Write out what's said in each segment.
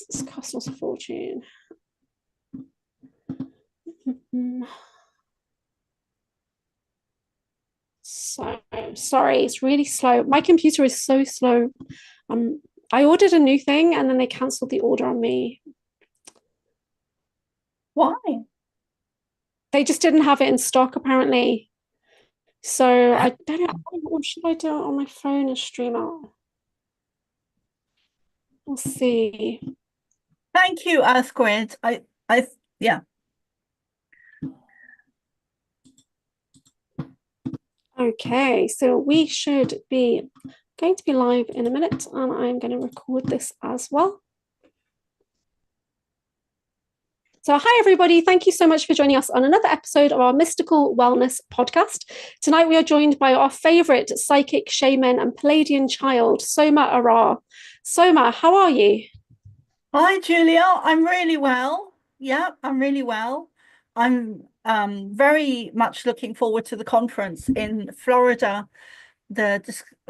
It's cost us a fortune. So sorry, it's really slow. My computer is so slow. I ordered a new thing and then they cancelled the order on me. Why? They just didn't have it in stock apparently. So I don't know. What should I do on my phone and stream out? We'll see. Thank you, Squid. Yeah. Okay, so we should be going to be live in a minute, and I'm going to record this as well. So, hi, everybody. Thank you so much for joining us on another episode of our Mystical Wellness podcast. Tonight, we are joined by our favorite psychic shaman and Pleadian child, Soma ARah. Soma, how are you? Hi, Julia. I'm really well. Yeah, I'm really well. I'm very much looking forward to the conference in Florida, the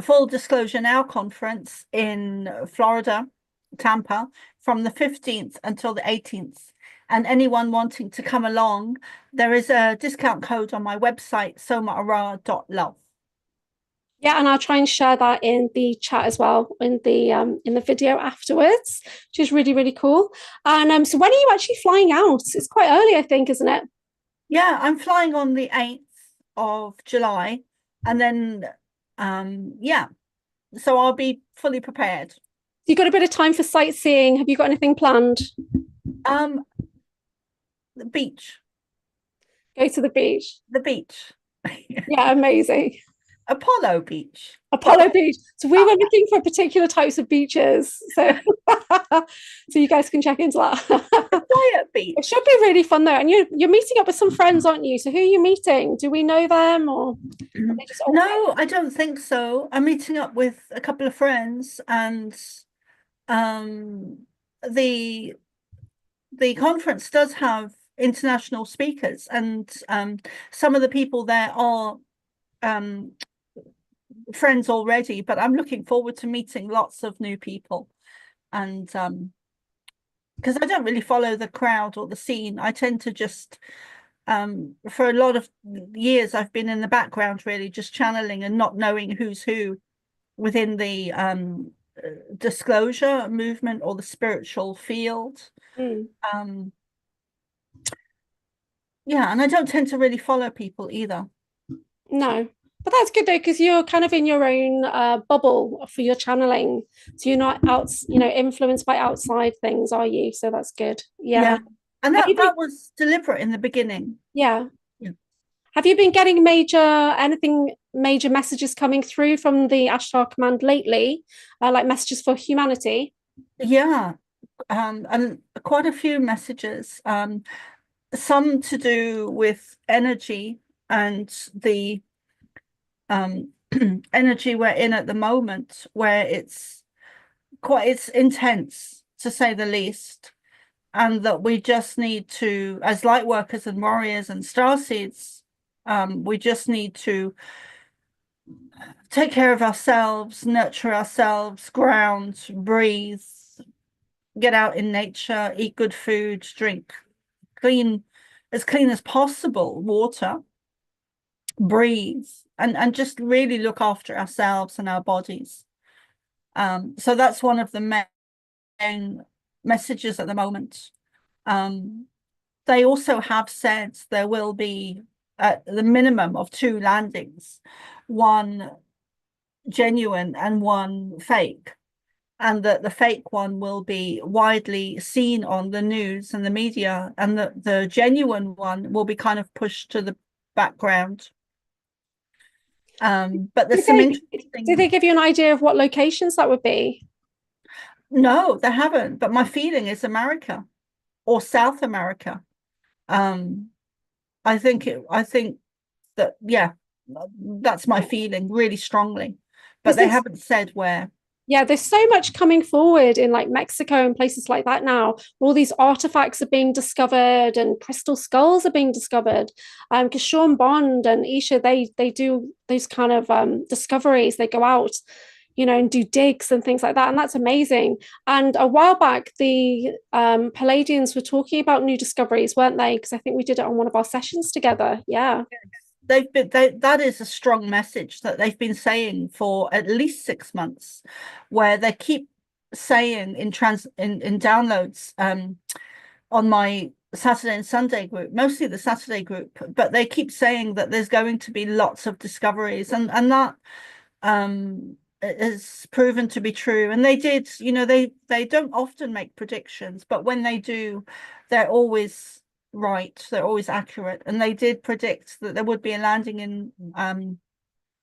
Full Disclosure Now conference in Florida, Tampa, from the 15th until the 18th. And anyone wanting to come along, there is a discount code on my website, somaarah.love. Yeah, and I'll try and share that in the chat as well in the video afterwards, which is really, really cool. And so when are you actually flying out? It's quite early, I think, isn't it? Yeah, I'm flying on the 8th of July, and then yeah, so I'll be fully prepared. You got a bit of time for sightseeing. Have you got anything planned? The beach. Go to the beach. The beach. Yeah, amazing. Apollo Beach. Apollo Beach. So we were looking for particular types of beaches. So so you guys can check into that. Quiet beach. It should be really fun though. And you're meeting up with some friends, aren't you? So who are you meeting? Do we know them or No, I don't think so. I'm meeting up with a couple of friends, and the conference does have international speakers, and some of the people there are friends already, but I'm looking forward to meeting lots of new people. And because I don't really follow the crowd or the scene, I tend to just for a lot of years I've been in the background, really just channeling and not knowing who's who within the disclosure movement or the spiritual field. Yeah, and I don't tend to really follow people either. No, but that's good though, because you're kind of in your own bubble for your channeling. So you're not influenced by outside things, are you? So that's good. Yeah. And that was deliberate in the beginning. Yeah. Have you been getting major messages coming through from the Ashtar Command lately, like messages for humanity? Yeah, and quite a few messages. Some to do with energy and the energy we're in at the moment, where it's intense, to say the least, and that we just need to, as light workers and warriors and starseeds, we just need to take care of ourselves, nurture ourselves, ground, breathe, get out in nature, eat good food, drink as clean as possible water, breathe, and just really look after ourselves and our bodies. So that's one of the main messages at the moment. They also have said there will be the minimum of 2 landings, one genuine and one fake, and that the fake one will be widely seen on the news and the media, and the genuine one will be kind of pushed to the background. But there's some interesting... Did they give you an idea of what locations that would be? No, they haven't, but my feeling is America or South America. I think that, yeah, that's my feeling really strongly, but they haven't said where. Yeah, there's so much coming forward in like Mexico and places like that now. All these artifacts are being discovered and crystal skulls are being discovered. Because Sean Bond and Isha, they do those kind of discoveries. They go out and do digs and things like that. And that's amazing. And a while back, the Palladians were talking about new discoveries, weren't they? Because I think we did it on one of our sessions together. Yeah. That is a strong message that they've been saying for at least 6 months, where they keep saying in downloads on my Saturday and Sunday group, mostly the Saturday group, but they keep saying that there's going to be lots of discoveries, and that is proven to be true. And they did, they don't often make predictions, but when they do, they're always right, they're always accurate. And they did predict that there would be a landing in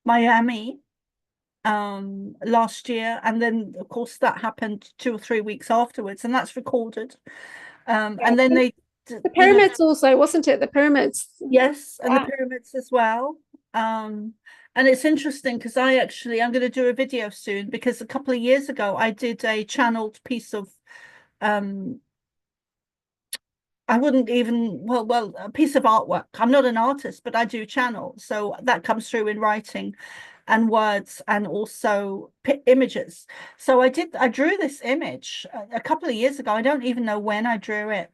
Miami last year, and then of course that happened 2 or 3 weeks afterwards, and that's recorded. And then the pyramids also, wasn't it? The pyramids. Yes, and the pyramids as well. And it's interesting because I'm going to do a video soon, because a couple of years ago I did a channeled piece of I wouldn't even, a piece of artwork. I'm not an artist, but I do channel. So that comes through in writing and words, and also images. So I drew this image a couple of years ago. I don't even know when I drew it.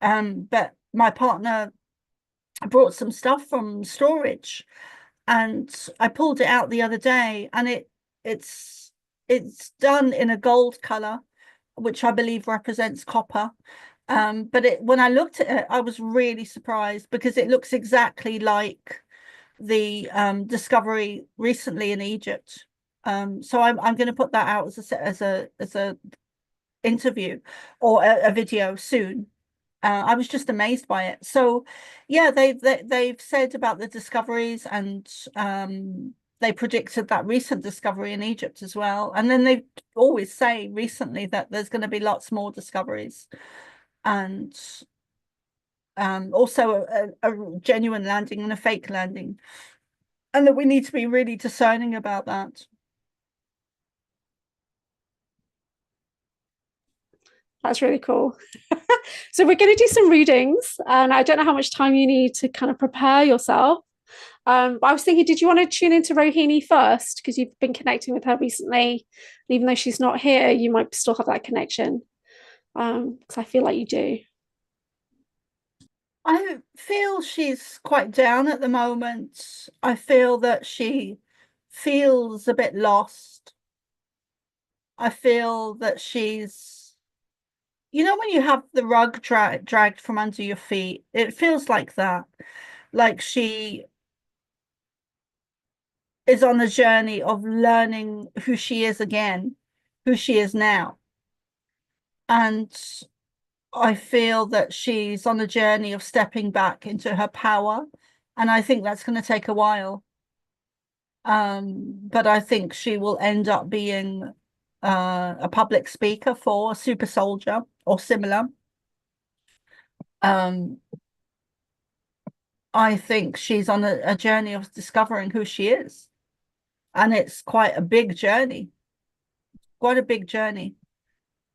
But my partner brought some stuff from storage, and I pulled it out the other day, and it's done in a gold color, which I believe represents copper. But when I looked at it, I was really surprised, because it looks exactly like the discovery recently in Egypt. So I'm going to put that out as a interview or a video soon. I was just amazed by it. So yeah, they've said about the discoveries, and they predicted that recent discovery in Egypt as well. And then they always say recently that there's going to be lots more discoveries, and also a genuine landing and a fake landing, and that we need to be really discerning about that. That's really cool. So we're going to do some readings, and I don't know how much time you need to kind of prepare yourself. But I was thinking, did you want to tune into Rohini first? Because you've been connecting with her recently. And even though she's not here, you might still have that connection. Because I feel like you do. I feel she's quite down at the moment. I feel that she feels a bit lost. I feel that she's, when you have the rug dragged from under your feet, it feels like that. Like she is on a journey of learning who she is again, who she is now. And I feel that she's on a journey of stepping back into her power. And I think that's going to take a while. But I think she will end up being a public speaker for a super soldier or similar. I think she's on a journey of discovering who she is. And it's quite a big journey, quite a big journey.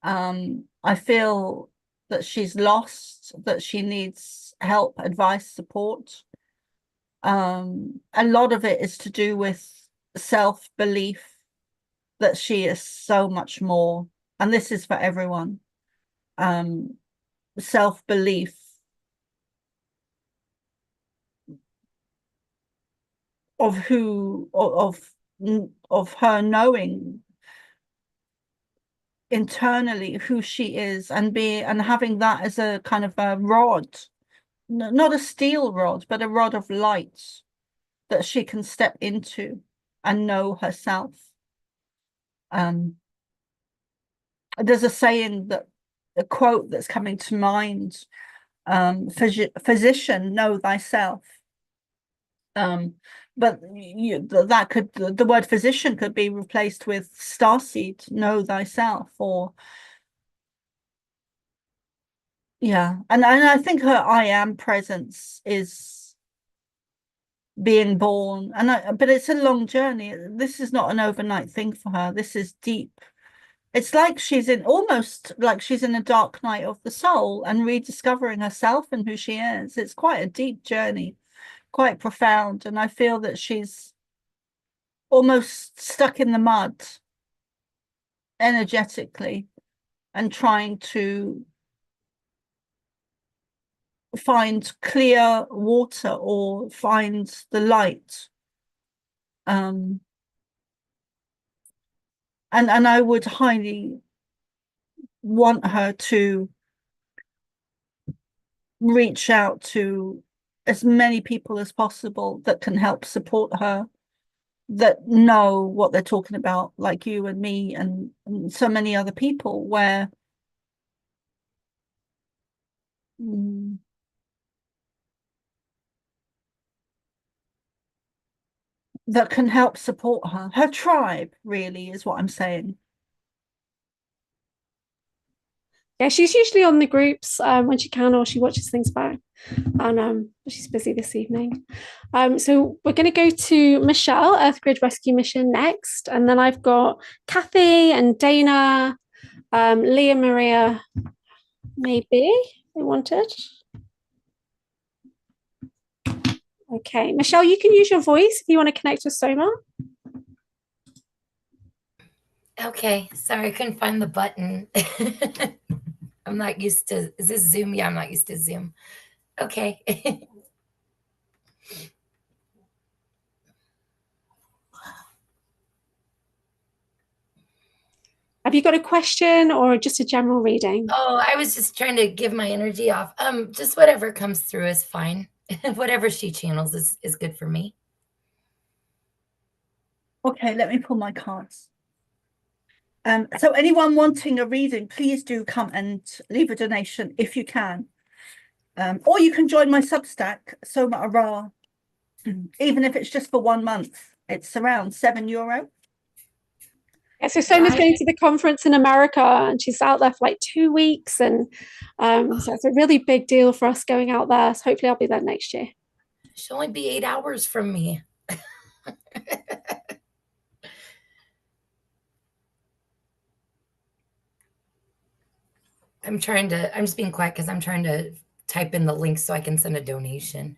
I feel that she's lost, that she needs help, advice, support. A lot of it is to do with self-belief, that she is so much more, and this is for everyone. Self-belief of her knowing internally who she is, and having that as a kind of a rod, not a steel rod, but a rod of light that she can step into and know herself. There's a saying, a quote that's coming to mind, physician, know thyself. But the word physician could be replaced with starseed, know thyself, or yeah. And I think her I am presence is being born, but it's a long journey. This is not an overnight thing for her. This is deep. It's like almost like she's in a dark night of the soul and rediscovering herself and who she is. It's quite a deep journey, quite profound. And I feel that she's almost stuck in the mud, energetically and trying to find clear water or find the light. And I would highly want her to reach out to as many people as possible that can help support her, that know what they're talking about, like you and me and so many other people, where that can help support her. Her tribe, really, is what I'm saying. Yeah, she's usually on the groups when she can, or she watches things back. And she's busy this evening. So we're going to go to Michelle, Earth Grid Rescue Mission, next. And then I've got Kathy and Dana, Leah Maria, maybe they wanted. Okay, Michelle, you can use your voice if you want to connect with Soma. Okay, sorry, I couldn't find the button. I'm not used to, is this Zoom? Yeah, I'm not used to Zoom. Okay. Have you got a question or just a general reading? Oh, I was just trying to give my energy off. Just whatever comes through is fine. Whatever she channels is good for me. Okay, let me pull my cards. So anyone wanting a reading, please do come and leave a donation if you can. Or you can join my Substack, Soma ARah, even if it's just for 1 month. It's around €7. Yeah, so Soma's going to the conference in America and she's out there for like 2 weeks. And so it's a really big deal for us going out there. So hopefully I'll be there next year. She'll only be 8 hours from me. I'm just being quiet because I'm trying to type in the link so I can send a donation.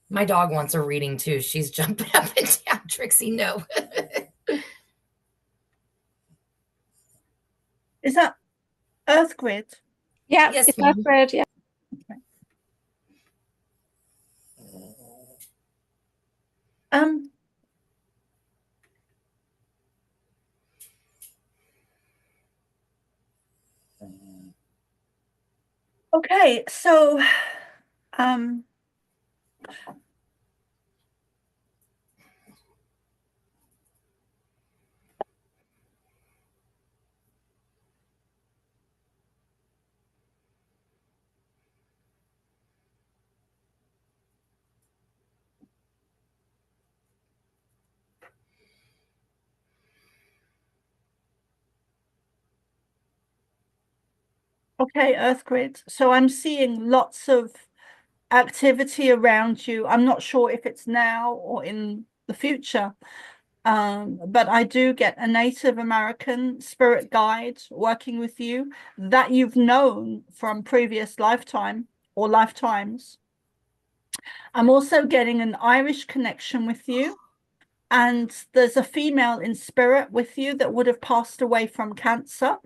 My dog wants a reading too. She's jumping up and down. Trixie, no. Is that Earth Grid? Yeah, yes, it's Earth Grid, yeah. Okay. Okay, so okay, Earth Grid. So I'm seeing lots of activity around you. I'm not sure if it's now or in the future, but I do get a Native American spirit guide working with you that you've known from previous lifetime or lifetimes. I'm also getting an Irish connection with you, and there's a female in spirit with you that would have passed away from cancer.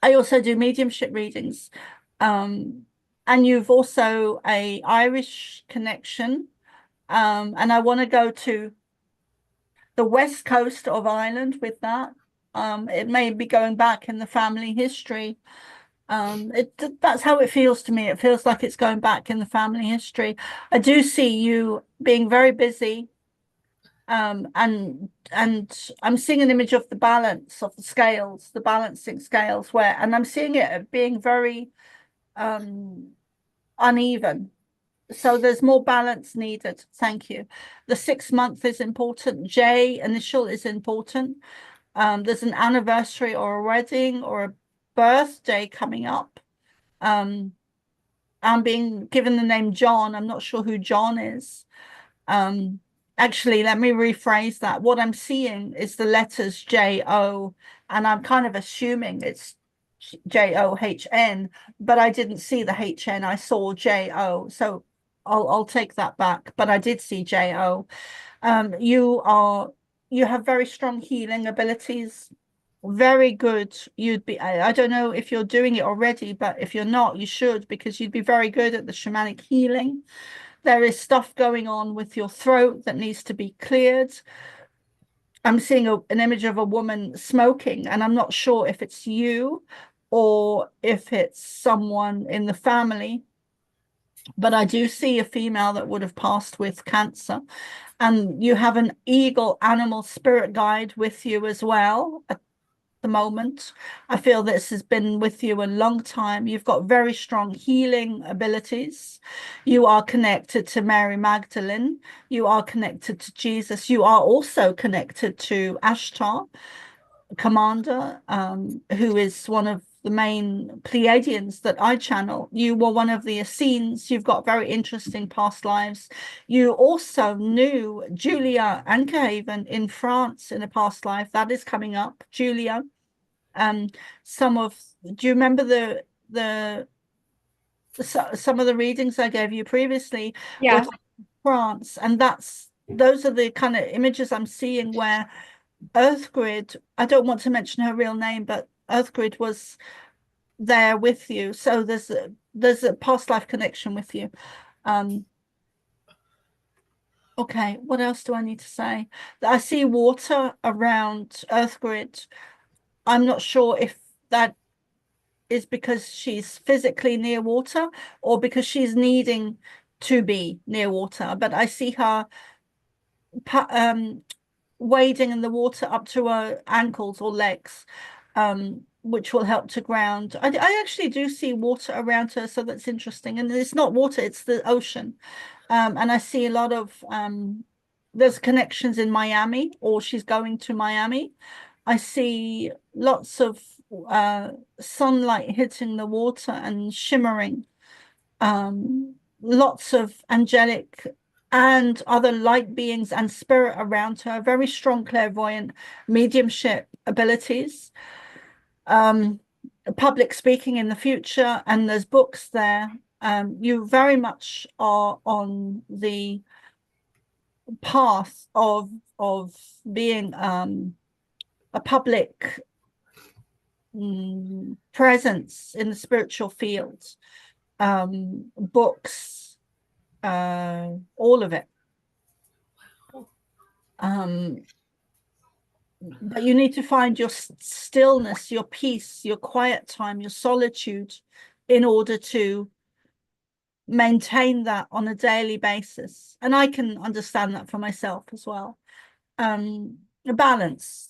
I also do mediumship readings. And you've also a Irish connection. And I want to go to the west coast of Ireland with that. It may be going back in the family history. That's how it feels to me. It feels like it's going back in the family history. I do see you being very busy. And I'm seeing an image of the balance of the scales, the balancing scales, and I'm seeing it being very uneven. So there's more balance needed. Thank you. The 6 month is important. J initial is important. There's an anniversary or a wedding or a birthday coming up. I'm being given the name John. I'm not sure who John is. Actually, let me rephrase that. What I'm seeing is the letters J-O, and I'm kind of assuming it's J-O-H-N, but I didn't see the H-N. I saw J-O, so I'll take that back. But I did see J-O. You are you have very strong healing abilities. Very good. You'd be, I don't know if you're doing it already, but if you're not, you should, because you'd be very good at the shamanic healing. There is stuff going on with your throat that needs to be cleared. I'm seeing an image of a woman smoking, and I'm not sure if it's you or if it's someone in the family, but I do see a female that would have passed with cancer. And you have an eagle animal spirit guide with you as well at the moment. I feel this has been with you a long time. You've got very strong healing abilities. You are connected to Mary Magdalene. You are connected to Jesus. You are also connected to Ashtar, commander, who is one of the main Pleiadians that I channel. You were one of the Essenes. You've got very interesting past lives. You also knew Julia AnchorHaven in France in a past life. That is coming up, Julia. Do you remember some of the readings I gave you previously? Yeah. France, and those are the kind of images I'm seeing where Earthgrid, I don't want to mention her real name, but Earthgrid was there with you. So there's a past life connection with you. Okay, what else do I need to say? I see water around Earthgrid. I'm not sure if that is because she's physically near water or because she's needing to be near water, but I see her wading in the water up to her ankles or legs, which will help to ground. I actually do see water around her, so that's interesting. And it's not water, it's the ocean. And I see a lot of, there's connections in Miami, or she's going to Miami. I see lots of sunlight hitting the water and shimmering. Lots of angelic and other light beings and spirit around her, very strong clairvoyant mediumship abilities, public speaking in the future, and there's books there. You very much are on the path of being a public presence in the spiritual field. Books, all of it. But you need to find your stillness, your peace, your quiet time, your solitude in order to maintain that on a daily basis. And I can understand that for myself as well. Balance.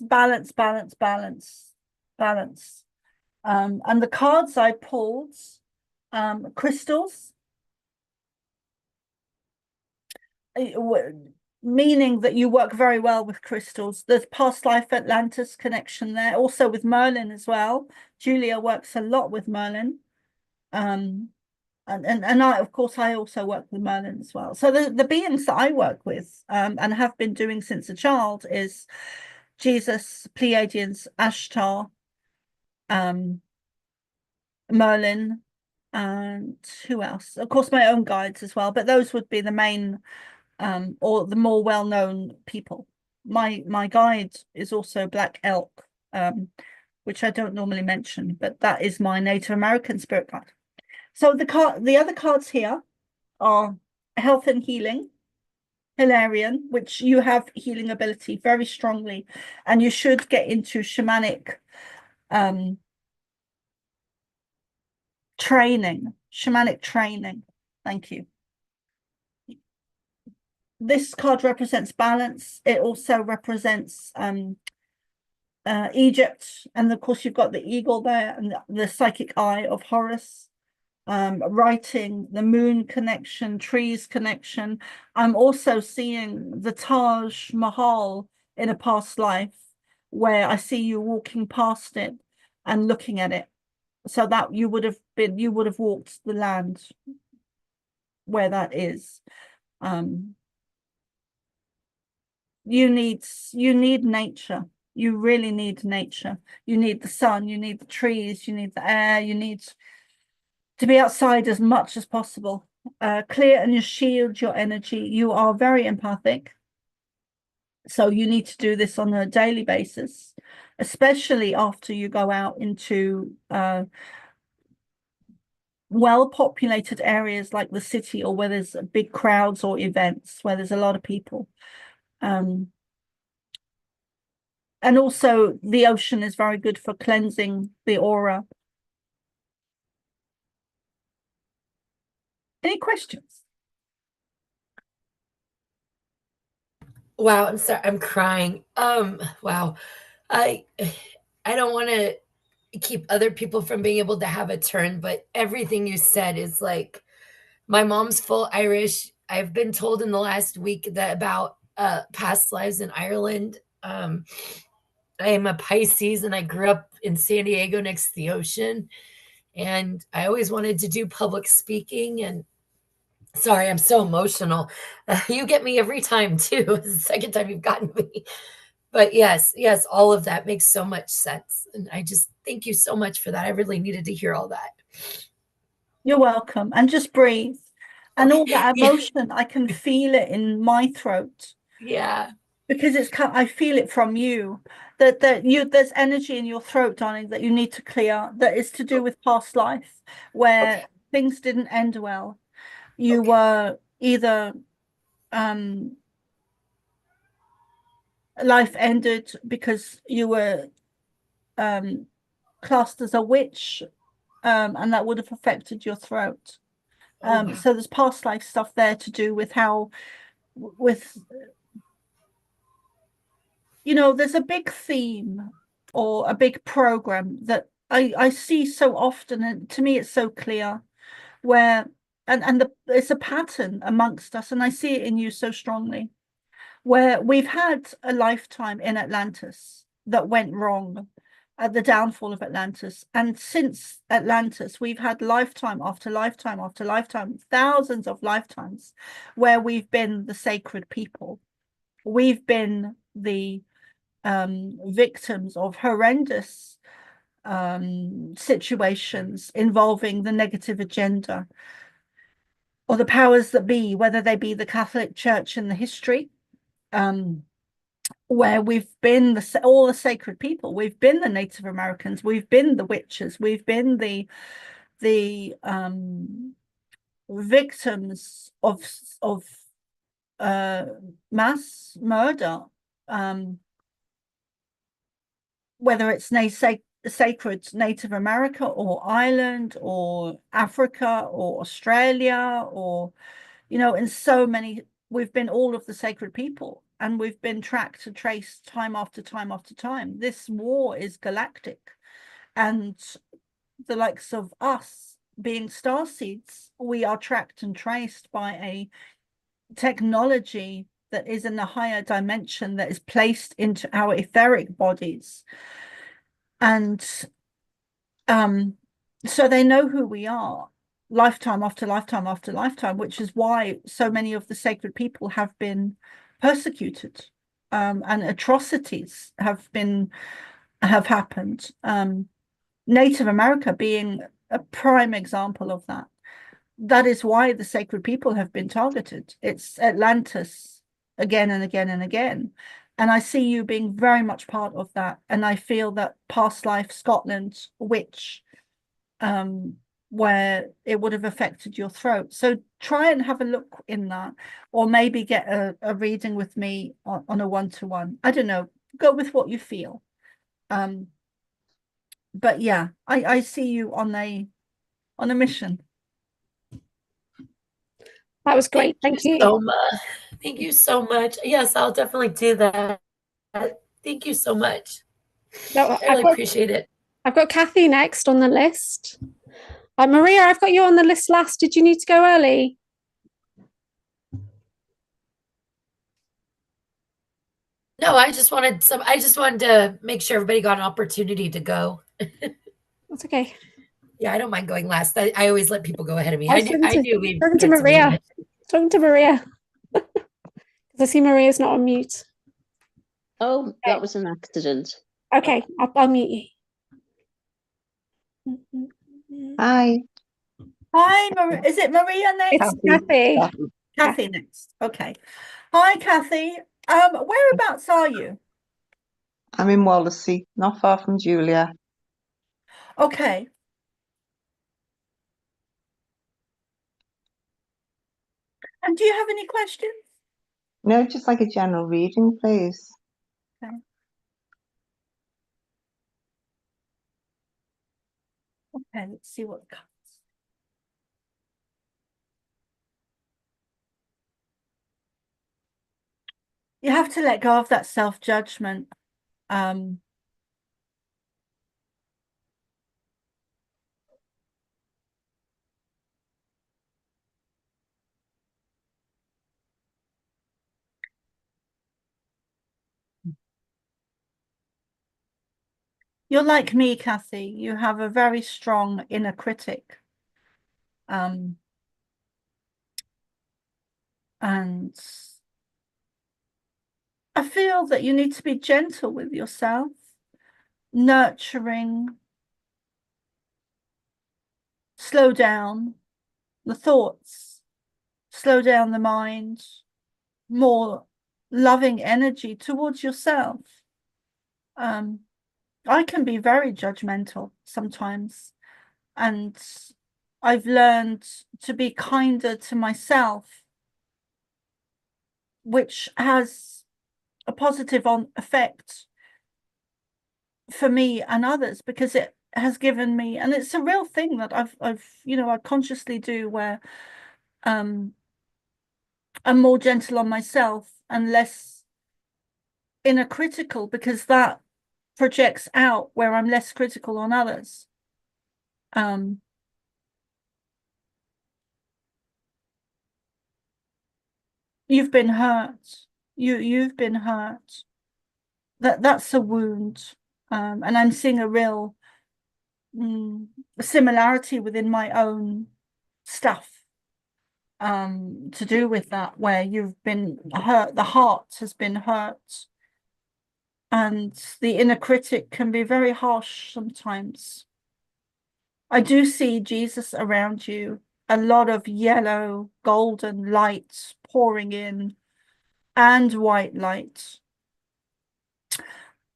And the cards I pulled, crystals, meaning that you work very well with crystals. There's past life Atlantis connection there, also with Merlin as well. Julia works a lot with Merlin. And I, of course, I also work with Merlin as well. So the beings that I work with and have been doing since a child is Jesus, Pleadians, Ashtar, Merlin, and who else? Of course, my own guides as well, but those would be the main or the more well-known people. My guide is also Black Elk, which I don't normally mention, but that is my Native American spirit guide. So the other cards here are Health and Healing, Hilarion, which you have healing ability very strongly, and you should get into shamanic shamanic training. Thank you. This card represents balance. It also represents Egypt, and of course you've got the eagle there and the psychic eye of Horus. Writing, the moon connection, trees connection. I'm also seeing the Taj Mahal in a past life where I see you walking past it and looking at it. So that you would have walked the land where that is. You need nature. You really need nature. You need the sun, you need the trees, you need the air, you need to be outside as much as possible. Clear and shield your energy. You are very empathic. So you need to do this on a daily basis, especially after you go out into well-populated areas like the city, or where there's big crowds or events where there's a lot of people. And also the ocean is very good for cleansing the aura. Any questions? Wow, I'm sorry, I'm crying. Wow. I don't want to keep other people from being able to have a turn, but everything you said is like, my mom's full Irish. I've been told in the last week that about past lives in Ireland. I am a Pisces and I grew up in San Diego next to the ocean. And I always wanted to do public speaking. And sorry, I'm so emotional. You get me every time too. It's the second time you've gotten me. But yes, all of that makes so much sense. And I just thank you so much for that. I really needed to hear all that. You're welcome. And just breathe. And all that Yeah. emotion, I can feel it in my throat. Yeah. Because I feel it from you, that there's energy in your throat, darling, that you need to clear, that is to do with past life, where things didn't end well. You were either life ended because you were classed as a witch, and that would have affected your throat. So there's past life stuff there to do with how, there's a big theme or a big program that I see so often, and to me it's so clear, where it's a pattern amongst us, and I see it in you so strongly, where we've had a lifetime in Atlantis that went wrong at the downfall of Atlantis. And since Atlantis, we've had lifetime after lifetime after lifetime, thousands of lifetimes, where we've been the sacred people. We've been the victims of horrendous situations involving the negative agenda, or the powers that be, whether they be the Catholic Church in the history, where we've been all the sacred people. We've been the Native Americans, we've been the witches, we've been the victims of mass murder, whether it's sacred Native America or Ireland or Africa or Australia, or, in so many, we've been all of the sacred people, and we've been tracked and traced time after time after time. This war is galactic, and the likes of us being starseeds, we are tracked and traced by a technology that is in a higher dimension, that is placed into our etheric bodies. And so they know who we are, lifetime after lifetime after lifetime, which is why so many of the sacred people have been persecuted, and atrocities have happened. Native America being a prime example of that. That is why the sacred people have been targeted. It's Atlantis again and again and again. And I see you being very much part of that. And I feel that past life Scotland witch, where it would have affected your throat. So try and have a look in that, or maybe get a reading with me on a one-to-one. I don't know, go with what you feel. But yeah, I see you on a mission. That was great. Thank you. So much. Thank you so much. Yes, I'll definitely do that. Thank you so much. No, I really appreciate it. I've got Kathy next on the list. Maria, I've got you on the list last. Did you need to go early? No, I just wanted to make sure everybody got an opportunity to go. That's okay. Yeah, I don't mind going last. I always let people go ahead of me. I knew we'd talking to Maria. Talking to Maria. Because I see Maria's not on mute. Oh, that was an accident. Okay, I'll mute you. Hi. Hi, is it Maria next? It's Kathy. Kathy next. Okay. Hi, Kathy. Whereabouts are you? I'm in Wallasey, not far from Julia. Okay. And do you have any questions? No, just like a general reading, please. Okay. Okay, let's see what comes. You have to let go of that self-judgment. You're like me, Kathy. You have a very strong inner critic. And I feel that you need to be gentle with yourself, nurturing, slow down the thoughts, slow down the mind, more loving energy towards yourself. I can be very judgmental sometimes, and I've learned to be kinder to myself, which has a positive effect for me and others, because it has given me, and it's a real thing that I've I consciously do, where I'm more gentle on myself and less inner critical, because that projects out where I'm less critical on others. You've been hurt. You've been hurt. That's a wound. And I'm seeing a real similarity within my own stuff to do with that, where you've been hurt, the heart has been hurt, and the inner critic can be very harsh sometimes. I do see Jesus around you, a lot of yellow, golden light pouring in, and white light.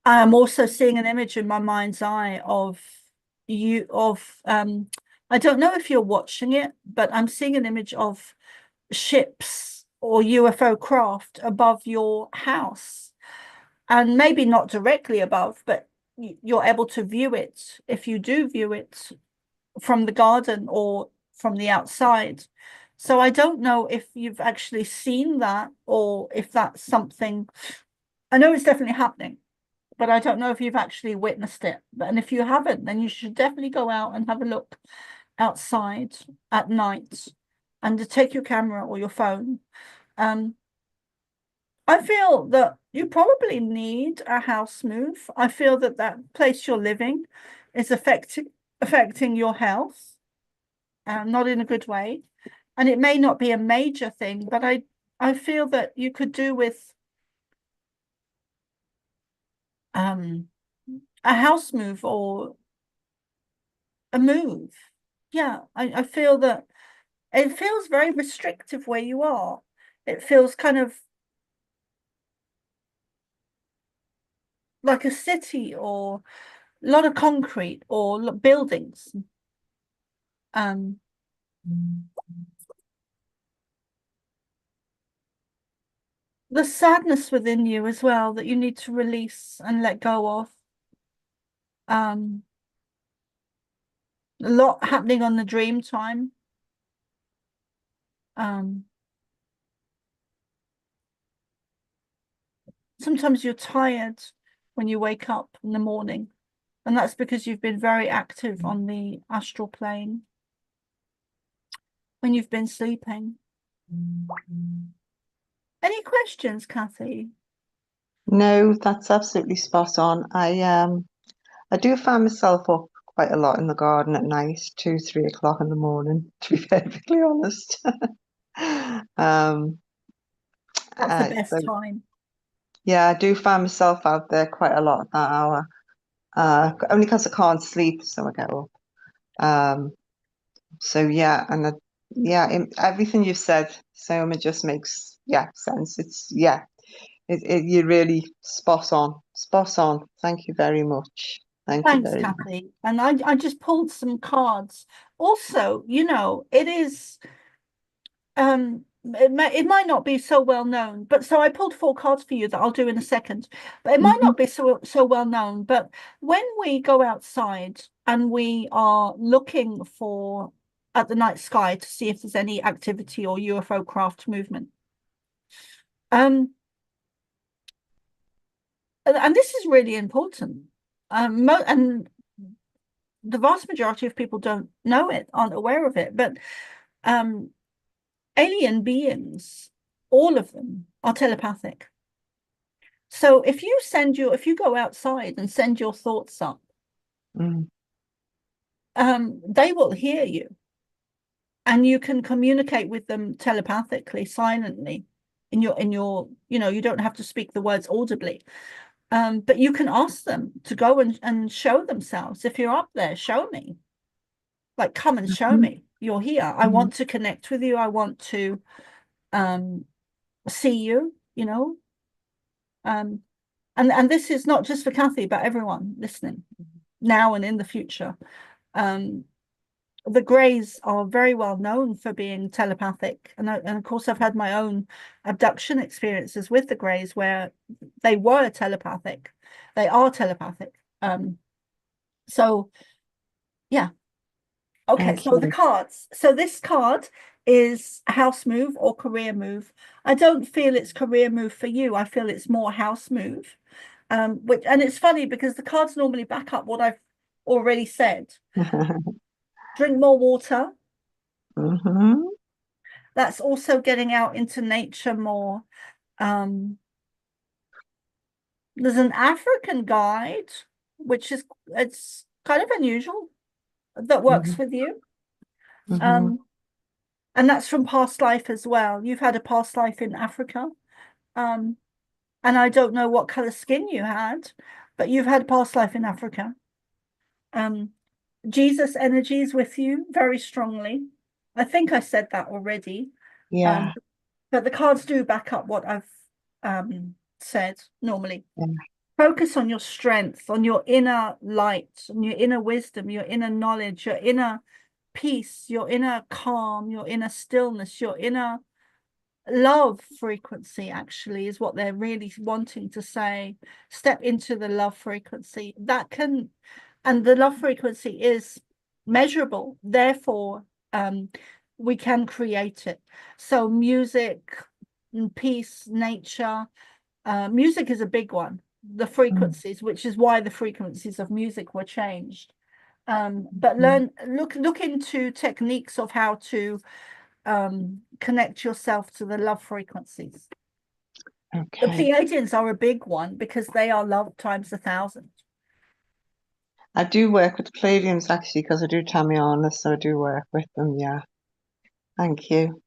I'm also seeing an image in my mind's eye of you, I don't know if you're watching it, but I'm seeing an image of ships or UFO craft above your house, and maybe not directly above, but you're able to view it, if you do view it from the garden or from the outside. So I don't know if you've actually seen that, or if that's something, I know it's definitely happening, but I don't know if you've actually witnessed it. And if you haven't, then you should definitely go out and have a look outside at night, and to take your camera or your phone. I feel that you probably need a house move. I feel that that place you're living is affecting your health, not in a good way. And it may not be a major thing, but I feel that you could do with a house move or a move. Yeah, I feel that it feels very restrictive where you are. It feels kind of like a city, or a lot of concrete, or buildings. The sadness within you as well, that you need to release and let go of. A lot happening on the dream time. Sometimes you're tired when you wake up in the morning, and that's because you've been very active on the astral plane when you've been sleeping. Any questions, Kathy? No, that's absolutely spot on. I do find myself up quite a lot in the garden at night, 2, 3 o'clock in the morning, to be perfectly honest. That's the best so, time. yeah, I do find myself out there quite a lot at that hour. Only because I can't sleep, so I get up. So yeah, and everything you've said, Soma, just makes sense. It's You're really spot on. Spot on. Thank you very much. Thank you Thanks, very much. Kathy. And I just pulled some cards. Also, you know, it is it might not be so well known, but so I pulled 4 cards for you that I'll do in a second, but it might not be so well known. But when we go outside and we are looking for at the night sky to see if there's any activity or UFO craft movement, and this is really important, and the vast majority of people don't know it, aren't aware of it, but alien beings, all of them are telepathic. So if you go outside and send your thoughts up, they will hear you, and you can communicate with them telepathically, silently, in your, you know, you don't have to speak the words audibly. But you can ask them to go and show themselves. If you're up there, show me. Like, come and show me you're here. I want to connect with you. I want to see you, you know. And this is not just for Kathy, but everyone listening now and in the future. The Greys are very well known for being telepathic. And of course, I've had my own abduction experiences with the Greys where they were telepathic. They are telepathic. So, yeah. Okay, so the cards. So this card is house move or career move. I don't feel it's career move for you. I feel it's more house move. And it's funny because the cards normally back up what I've already said. Drink more water. That's also getting out into nature more. There's an African guide, which it's kind of unusual, that works with you. And that's from past life as well. You've had a past life in Africa. And I don't know what color skin you had, but you've had a past life in Africa. Jesus energy is with you very strongly. I think I said that already. Yeah. But the cards do back up what I've said normally. Yeah. Focus on your strength, on your inner light, on your inner wisdom, your inner knowledge, your inner peace, your inner calm, your inner stillness, your inner love frequency, actually, is what they're really wanting to say. Step into the love frequency. And the love frequency is measurable. Therefore, we can create it. So music, peace, nature, music is a big one. The frequencies, which is why the frequencies of music were changed. But look into techniques of how to connect yourself to the love frequencies. The Pleadians are a big one because they are love times 1,000. I do work with the Pleadians actually because I do Tamiana, so I do work with them. Yeah. Thank you.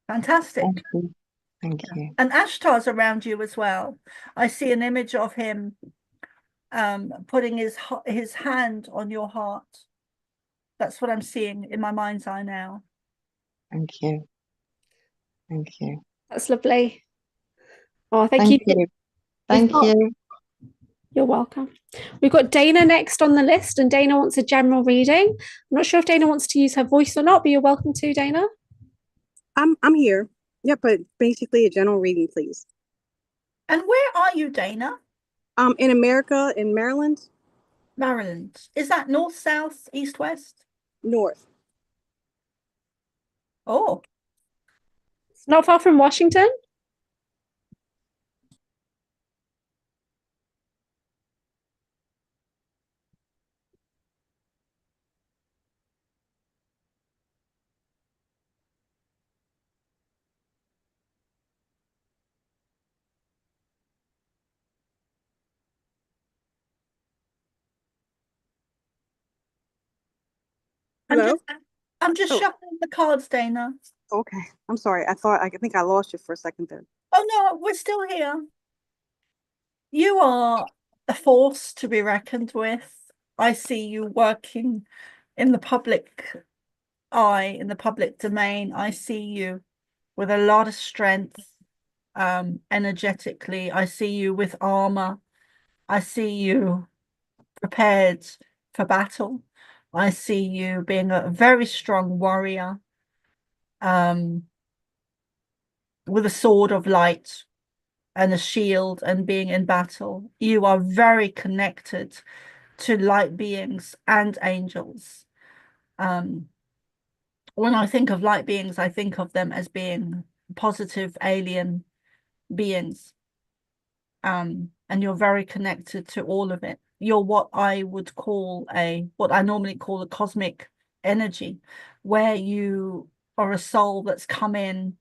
Fantastic. Thank you. Thank you. And Ashtar's around you as well. I see an image of him putting his hand on your heart. That's what I'm seeing in my mind's eye now. Thank you. Thank you. That's lovely. Oh, thank you. Thank you. You're welcome. We've got Dana next on the list, and Dana wants a general reading. I'm not sure if Dana wants to use her voice or not, but you're welcome to, Dana. I'm here. Yeah, but basically a general reading, please. And where are you, Dana? In America, in Maryland. Maryland. Is that north, south, east, west? North. Oh. It's not far from Washington. Hello? I'm just shuffling the cards, Dana. Okay. I'm sorry. I think I lost you for a second there. Oh, no, we're still here. You are a force to be reckoned with. I see you working in the public eye, in the public domain. I see you with a lot of strength. energetically. I see you with armor. I see you prepared for battle. I see you being a very strong warrior, with a sword of light and a shield and being in battle. You are very connected to light beings and angels. When I think of light beings, I think of them as being positive alien beings. And you're very connected to all of it. You're what I would call what I normally call a cosmic energy, where you are a soul that's come in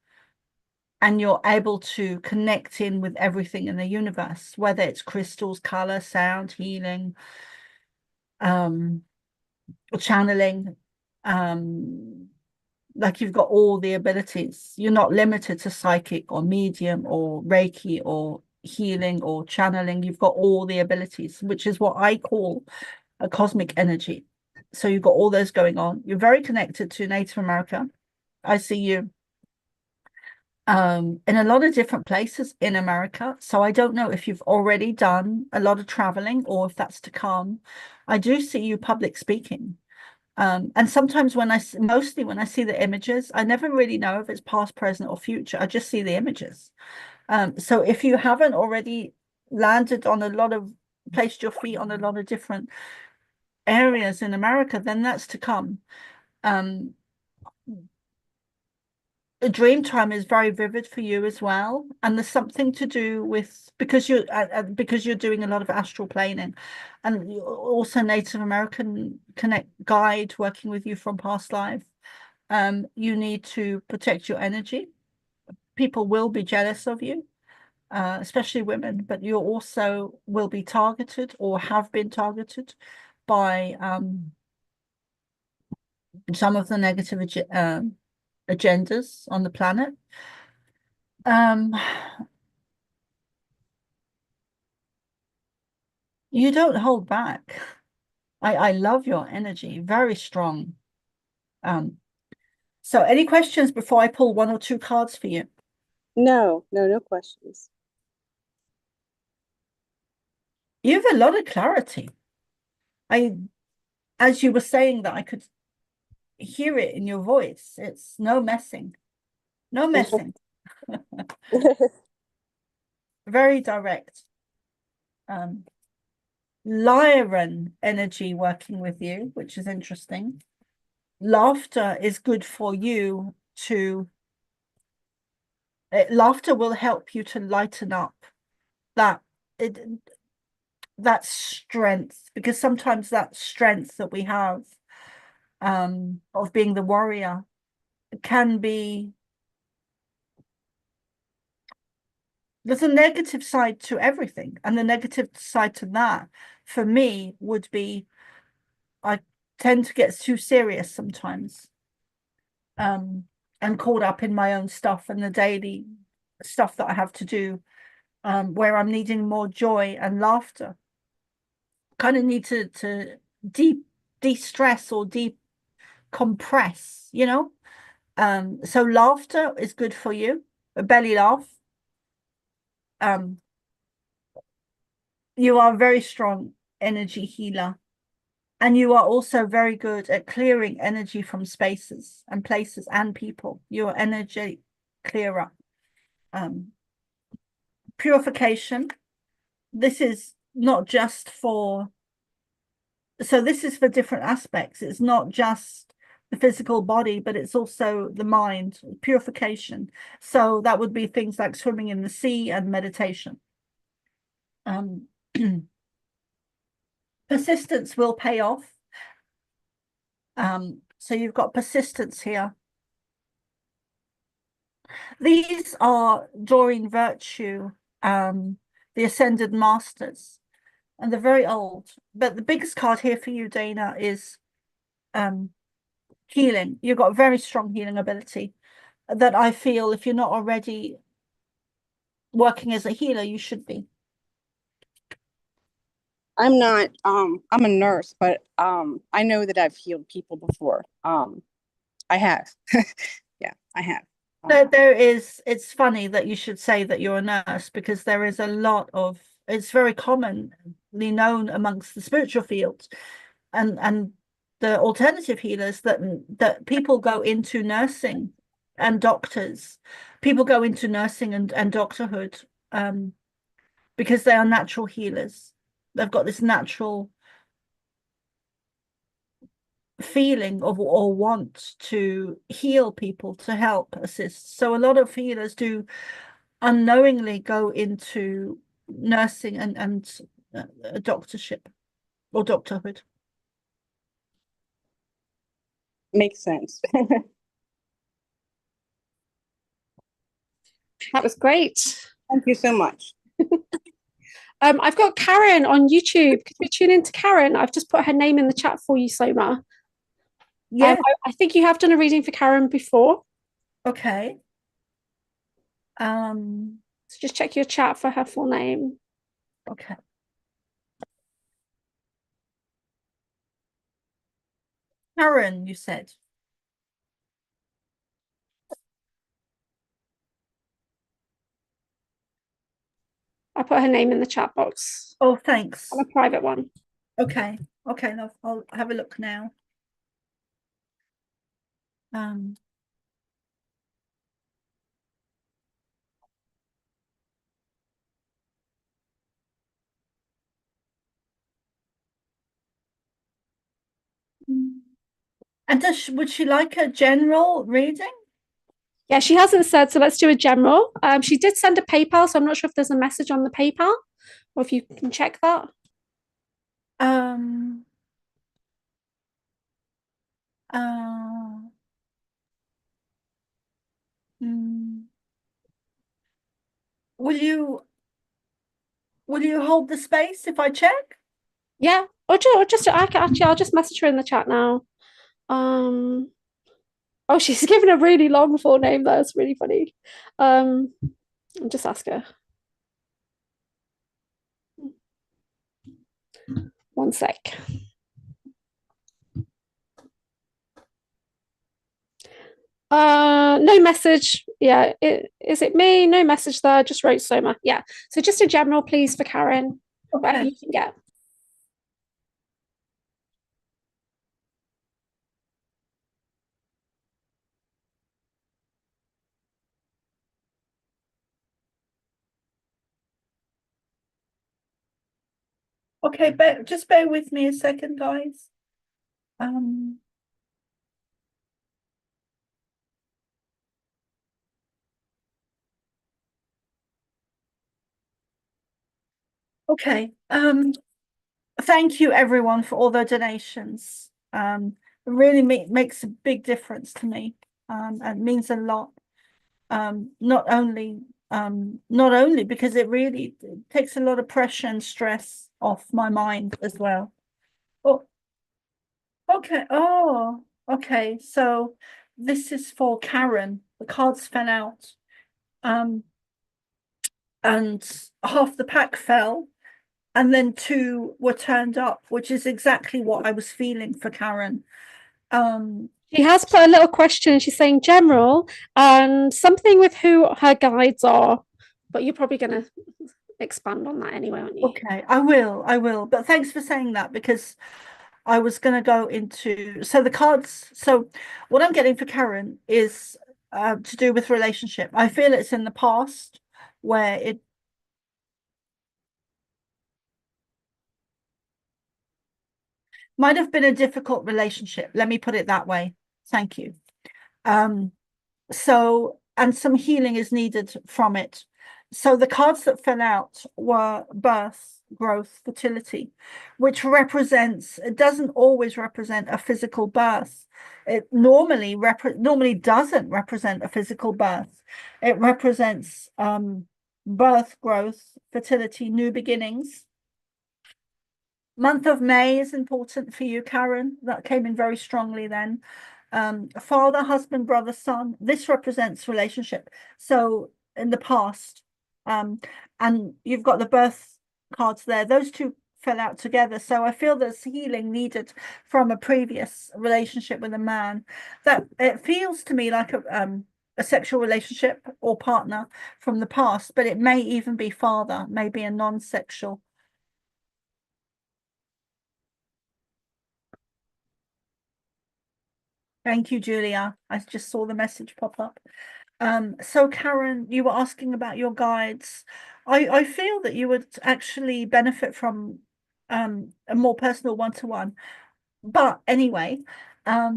and you're able to connect in with everything in the universe, whether it's crystals, color, sound, healing, channeling, like you've got all the abilities. You're not limited to psychic or medium or Reiki or healing or channeling. You've got all the abilities, which is what I call a cosmic energy. So you've got all those going on. You're very connected to Native America. I see you in a lot of different places in America. So I don't know if you've already done a lot of traveling or if that's to come. I do see you public speaking. And sometimes mostly when I see the images, I never really know if it's past, present, or future. I just see the images. So if you haven't already landed on placed your feet on a lot of different areas in America, then that's to come. The dream time is very vivid for you as well, and there's something to do with because you're doing a lot of astral planing, and also Native American guide working with you from past life. You need to protect your energy. People will be jealous of you, especially women, but you also will be targeted or have been targeted by some of the negative agendas on the planet. You don't hold back. I love your energy, very strong. So any questions before I pull one or two cards for you? No questions. You have a lot of clarity. As you were saying that, I could hear it in your voice. It's no messing. No messing. Very direct. Lyran energy working with you, which is interesting. Laughter is good for you laughter will help you to lighten up that strength, because sometimes that strength that we have of being the warrior can be, there's a negative side to everything, and the negative side to that for me would be I tend to get too serious sometimes, and caught up in my own stuff and the daily stuff that I have to do, where I'm needing more joy and laughter. Kind of need to de-stress or decompress, you know. So laughter is good for you, a belly laugh. You are a very strong energy healer, and you are also very good at clearing energy from spaces and places and people. You're energy clearer. Purification. This is not just for, so this is for different aspects. It's not just the physical body, but it's also the mind, purification. So that would be things like swimming in the sea and meditation. Persistence will pay off. So you've got persistence here. These are Doreen Virtue, the Ascended Masters, and they're very old. But the biggest card here for you, Dana, is healing. You've got very strong healing ability that I feel if you're not already working as a healer, you should be. I'm not, I'm a nurse, but I know that I've healed people before. I have. Yeah, I have. There is, it's funny that you should say that you're a nurse, because there is a lot of, it's very commonly known amongst the spiritual field and the alternative healers that people go into nursing and doctors. People go into nursing and doctorhood because they are natural healers. They've got this natural feeling of or want to heal people, to help assist. So a lot of healers do unknowingly go into nursing and a doctorship or doctorhood. Makes sense. That was great. Thank you so much. I've got Karen on YouTube. Could we tune into Karen? I've just put her name in the chat for you, Soma. Yeah. I think you have done a reading for Karen before. Okay. So just check your chat for her full name. Okay. Karen, you said. I put her name in the chat box. Oh, thanks. On a private one. Okay. Okay, love. I'll have a look now. And would she like a general reading? Yeah, she hasn't said, so let's do a general. She did send a PayPal, so I'm not sure if there's a message on the PayPal or if you can check that. Will you hold the space if I check? Yeah, or just I'll just message her in the chat now. Oh, she's given a really long full name. That's really funny. I'll just ask her. One sec. No message. Yeah, is it me? No message there. Just wrote Soma. Yeah. So just a general, please, for Karen. Okay. Whatever you can get. Okay, just bear with me a second, guys. Okay. Thank you everyone for all their donations. It really makes a big difference to me. And means a lot. Not only because it really takes a lot of pressure and stress off my mind as well. Oh, okay. Oh, okay. So this is for Karen. The cards fell out. And half the pack fell, and then 2 were turned up, which is exactly what I was feeling for Karen. She has put a little question. She's saying general and something with who her guides are, but you're probably going to expand on that anyway, aren't you? Okay, I will. But thanks for saying that, because I was going to go into, so the cards, so what I'm getting for Karen is to do with relationship. I feel it's in the past where it might have been a difficult relationship. Let me put it that way. Thank you. So, and some healing is needed from it. So the cards that fell out were birth, growth, fertility, which represents, it doesn't always represent a physical birth. It normally doesn't represent a physical birth. It represents birth, growth, fertility, new beginnings. Month of May is important for you, Karen. That came in very strongly then. Father, husband, brother, son. This represents relationship. So in the past, and you've got the birth cards there. Those 2 fell out together. So I feel there's healing needed from a previous relationship with a man. That it feels to me like a sexual relationship or partner from the past, but it may even be father, maybe a non-sexual. Thank you, Julia. I just saw the message pop up. So Karen, you were asking about your guides. I feel that you would actually benefit from a more personal one-to-one. But anyway, I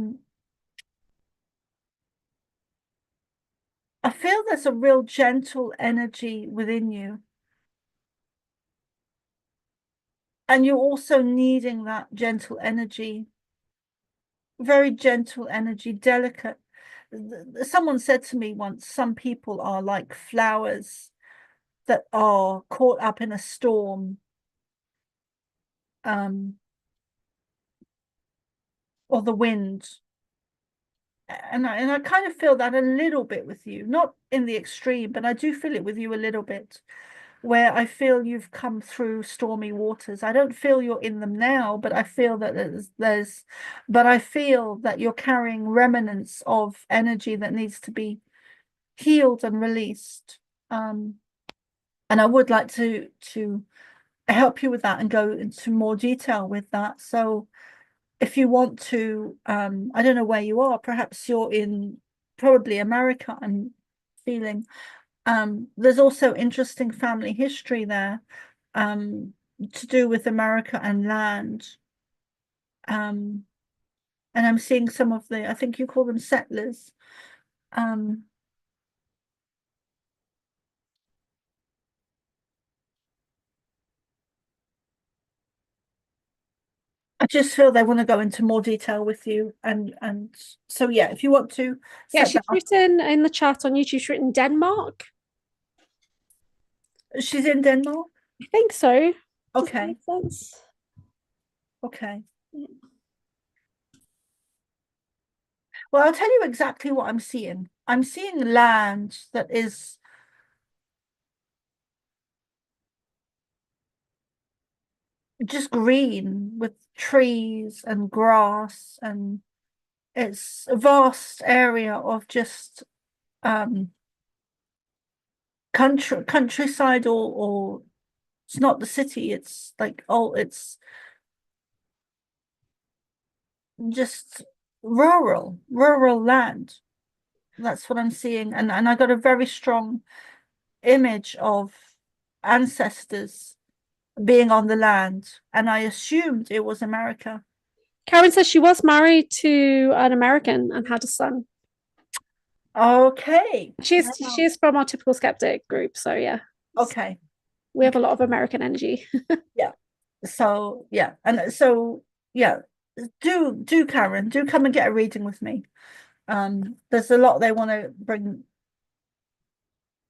feel there's a real gentle energy within you. And you're also needing that gentle energy, very gentle energy, delicate. Someone said to me once, some people are like flowers that are caught up in a storm, or the wind. And I kind of feel that a little bit with you, not in the extreme, but I do feel it with you a little bit, where I feel you've come through stormy waters. I don't feel you're in them now, but I feel that but I feel that you're carrying remnants of energy that needs to be healed and released. And I would like to help you with that and go into more detail with that. So if you want to, I don't know where you are, perhaps you're in probably America, I'm feeling. There's also interesting family history there, to do with America and land. And I'm seeing some of I think you call them settlers. I just feel they want to go into more detail with you, and so yeah, if you want to. Yeah, she's written in the chat on YouTube, she's written Denmark. She's in Denmark? I think so. Okay. Okay. Well, I'll tell you exactly what I'm seeing. I'm seeing land that is just green with trees and grass, and it's a vast area of just countryside, or it's not the city, it's like, oh, it's just rural land. That's what I'm seeing, and I got a very strong image of ancestors being on the land, and I assumed it was America. Karen says she was married to an American and had a son. Okay. She's from our typical skeptic group, so yeah. Okay. We have a lot of American energy. Yeah. So yeah, and so yeah, do Karen, do come and get a reading with me. There's a lot they want to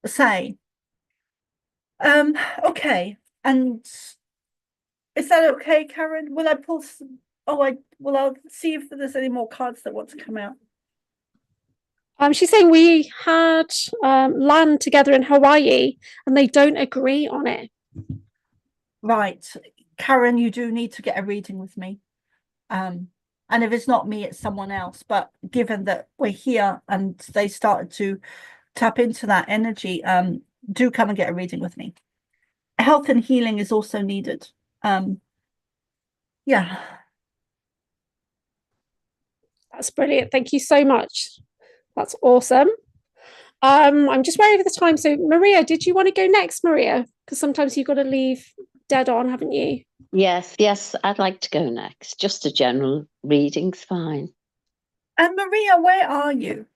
say. Okay, and is that okay, Karen? Will I pull some, I'll see if there's any more cards that want to come out. She's saying we had land together in Hawaii and they don't agree on it. Right, Karen, you do need to get a reading with me. And if it's not me, it's someone else. But given that we're here and they started to tap into that energy, do come and get a reading with me. Health and healing is also needed. Yeah. That's brilliant. Thank you so much. That's awesome. I'm just wary of the time. So Maria, did you want to go next, Maria? Because sometimes you've got to leave dead on, haven't you? Yes, I'd like to go next. Just a general reading's fine. And Maria, where are you?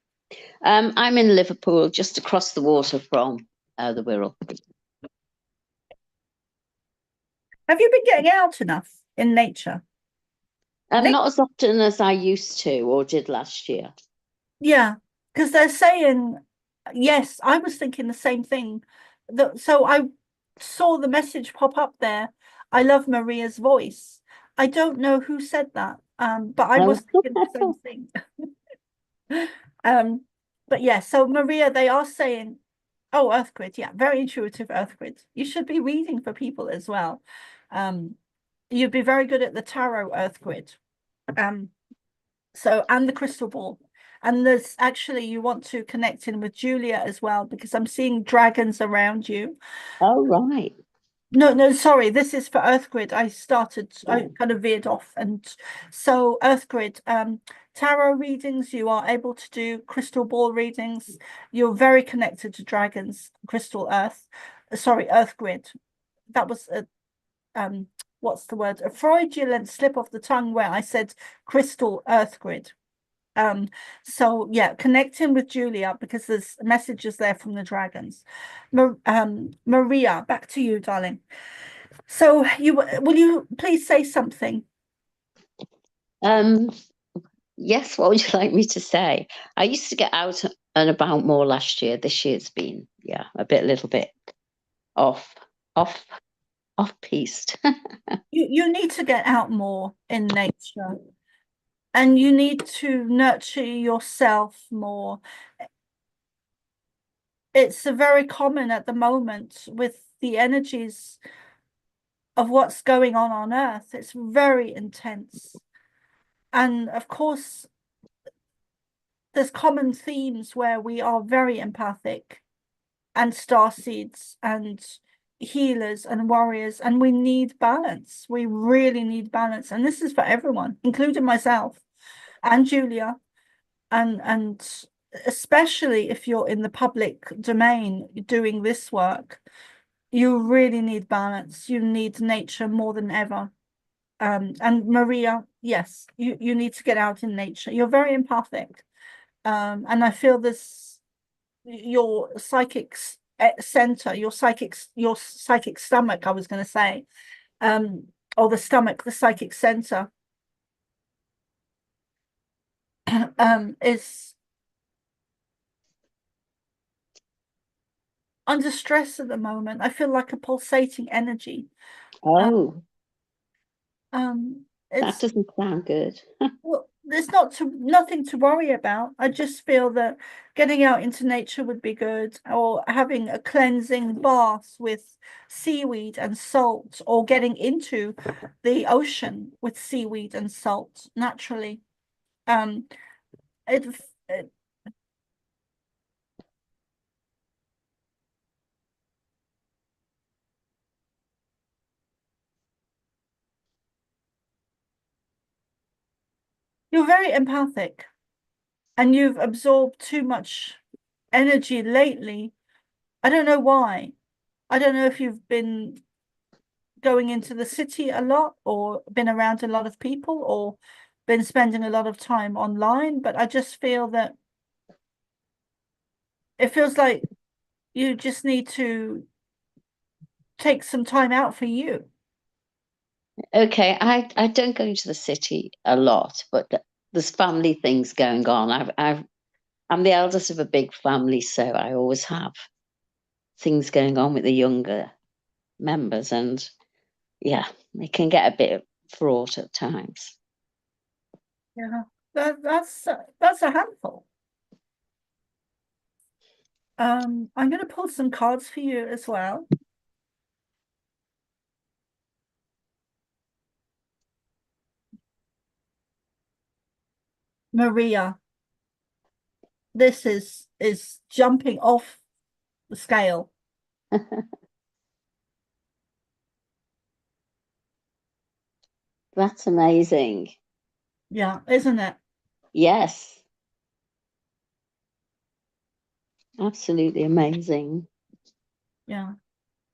I'm in Liverpool, just across the water from the Wirral. Have you been getting out enough in nature? Not as often as I used to or did last year. Yeah, because they're saying, yes, I was thinking the same thing. So I saw the message pop up there. I love Maria's voice. I don't know who said that, but I was thinking the same thing. But yeah, so Maria, they are saying, oh, Earthquid, yeah, very intuitive Earthquid. You should be reading for people as well. You'd be very good at the tarot, Earthquid. So, and the crystal ball. And there's actually, you want to connect in with Julia as well, because I'm seeing dragons around you. Oh, right. No, sorry, this is for Earth Grid. I Yeah. kind of veered off. And so Earth Grid, tarot readings, you are able to do crystal ball readings. You're very connected to dragons, crystal earth. Sorry, Earth Grid. That was a what's the word? A Freudian slip of the tongue where I said crystal Earth Grid. So yeah, connecting with Julia, because there's messages there from the dragons. Maria, back to you, darling. So will you please say something? Yes, what would you like me to say? I used to get out and about more last year. This year's been, yeah, a little bit off piste. You need to get out more in nature, and you need to nurture yourself more. It's very common at the moment with the energies of what's going on Earth. It's very intense. And of course, there's common themes where we are very empathic, and starseeds and healers and warriors, and we need balance. We really need balance. And this is for everyone, including myself and Julia, and especially if you're in the public domain doing this work, you really need balance. You need nature more than ever. And Maria, yes, you need to get out in nature. You're very empathic. And I feel this, your psychic center, your psychic stomach, I was going to say, or the stomach, the psychic center, is under stress at the moment. I feel like a pulsating energy. Oh, that It's doesn't sound good. well, there's nothing to worry about. I just feel that getting out into nature would be good, or having a cleansing bath with seaweed and salt, or getting into the ocean with seaweed and salt naturally. It, it You're very empathic, and you've absorbed too much energy lately. I don't know why. I don't know if you've been going into the city a lot, or been around a lot of people, or been spending a lot of time online, but I just feel that it feels like you just need to take some time out for you. Okay, I don't go into the city a lot, but there's family things going on. I'm the eldest of a big family, so I always have things going on with the younger members, and yeah, it can get a bit fraught at times. Yeah, that's a handful. I'm going to pull some cards for you as well. Maria, this is jumping off the scale. That's amazing. Yeah, isn't it? Yes. Absolutely amazing. Yeah.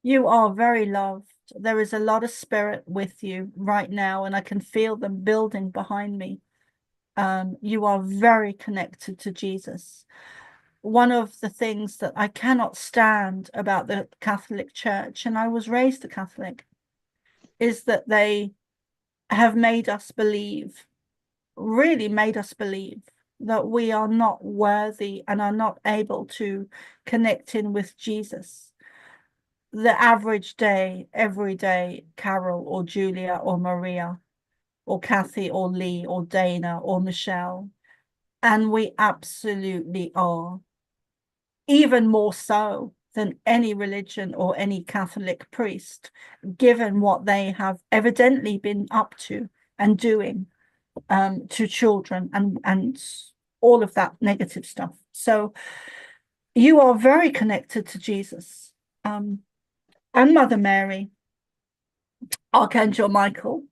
You are very loved. There is a lot of spirit with you right now, and I can feel them building behind me. You are very connected to Jesus. One of the things that I cannot stand about the Catholic Church, and I was raised a Catholic, is that they have made us believe, really made us believe, that we are not worthy and are not able to connect in with Jesus. The average day, every day, Carol or Julia or Maria or Kathy or Lee or Dana or Michelle. And we absolutely are, even more so than any religion or any Catholic priest, given what they have evidently been up to and doing to children and all of that negative stuff. So you are very connected to Jesus, and Mother Mary, Archangel Michael.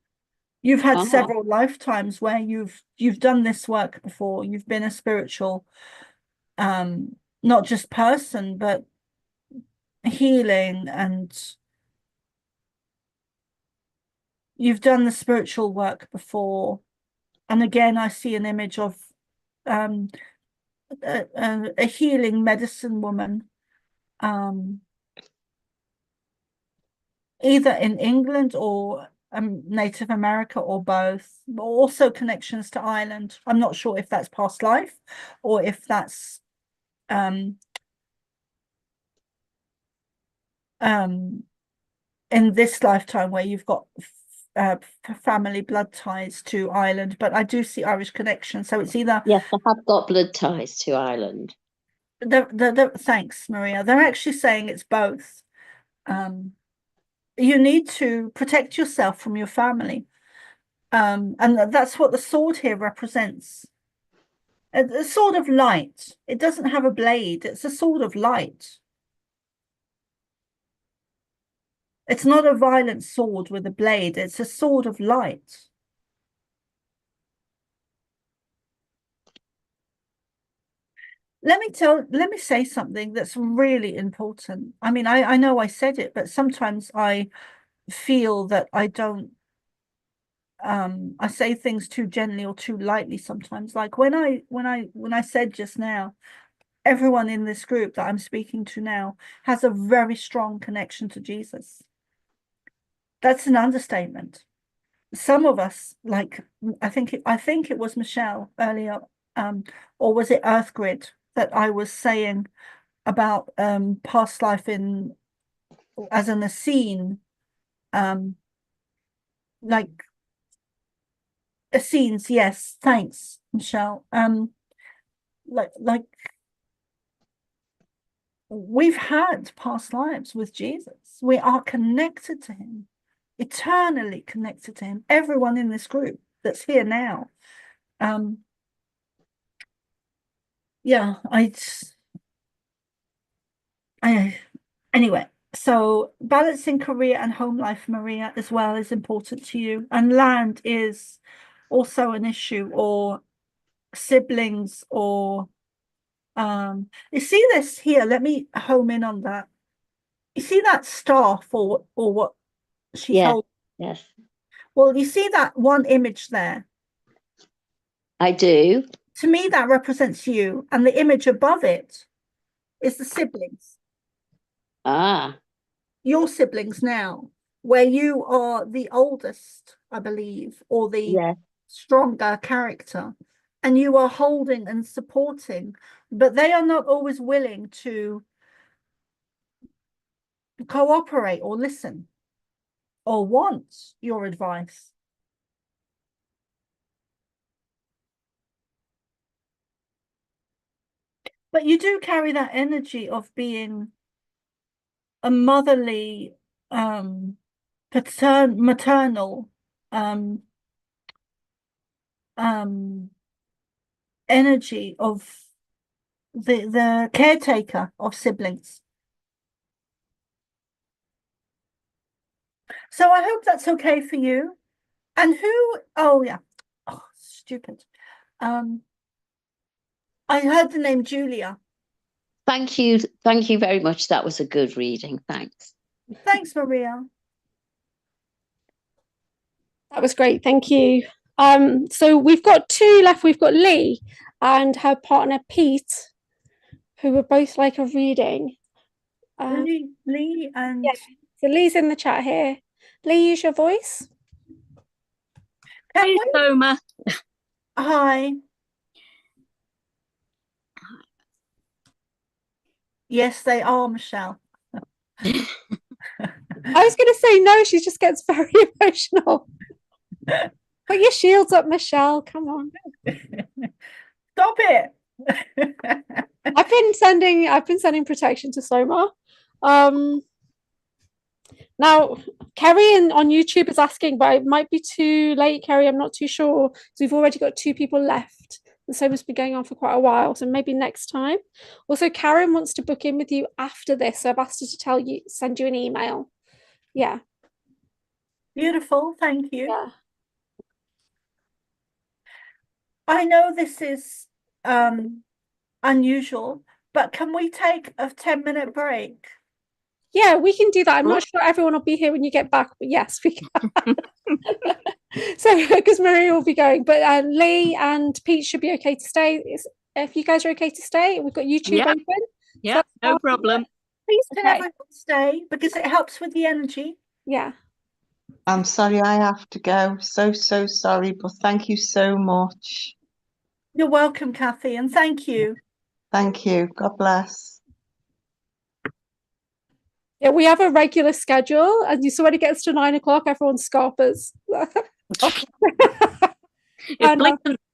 You've had several lifetimes where you've done this work before. You've been a spiritual, not just person, but healing, and you've done the spiritual work before. And again, I see an image of a healing medicine woman, either in England or Native America, or both. Also connections to Ireland. I'm not sure if that's past life or if that's in this lifetime where you've got family blood ties to Ireland, but I do see Irish connection. So it's either... Yes, I have got blood ties to Ireland. Thanks, Maria. They're actually saying it's both. You need to protect yourself from your family. And that's what the sword here represents. A sword of light. It doesn't have a blade. It's a sword of light. It's not a violent sword with a blade. It's a sword of light. Let me say something that's really important. I mean, I know I said it, but sometimes I feel that I don't, I say things too gently or too lightly sometimes. Like when I said just now, everyone in this group that I'm speaking to now has a very strong connection to Jesus. That's an understatement. Some of us, like I think it was Michelle earlier, or was it Earthgrid, that I was saying about past life in as an Essene, like Essenes. Yes, thanks, Michelle. Like we've had past lives with Jesus. We are connected to him, eternally connected to him. Everyone in this group that's here now. Yeah, anyway, so balancing career and home life, Maria, as well, is important to you. And land is also an issue, or siblings, or you see this here, let me home in on that. You see that staff, or what she's holding? Yes. Well, you see that one image there? I do. To me, that represents you, and the image above it is the siblings. Your siblings now, where you are the oldest, I believe, or the stronger character, and you are holding and supporting, but they are not always willing to cooperate or listen or want your advice. But you do carry that energy of being a motherly, maternal energy of the caretaker of siblings. So I hope that's okay for you. And stupid. I heard the name Julia. Thank you very much. That was a good reading. Thanks Maria. That was great, thank you. So we've got two left. We've got Lee and her partner Pete, who would both like a reading. Lee and so Lee's in the chat here. Lee, use your voice. Hey, Soma. Hi. Yes, they are, Michelle. I was going to say no, she just gets very emotional. Put your shields up, Michelle. Come on. Stop it. I've been sending protection to Soma. Now, Kerry on YouTube is asking, but it might be too late, Kerry. I'm not too sure. So we've already got two people left. and Soma's been going on for quite a while, so maybe next time. Also, Karen wants to book in with you after this, so I've asked her to send you an email. Yeah. Beautiful, thank you. Yeah. I know this is unusual, but can we take a 10-minute break? Yeah, we can do that. I'm not sure everyone will be here when you get back, but yes, we can. So, because Maria will be going, but Lee and Pete should be okay to stay. If you guys are okay to stay, we've got YouTube open. Yeah, so no problem. Please can everyone stay, because it helps with the energy. Yeah. I'm sorry I have to go. So sorry, but thank you so much. You're welcome, Kathy, and thank you. Thank you. God bless. Yeah, we have a regular schedule, and you so when it gets to 9 o'clock, everyone scarpers. If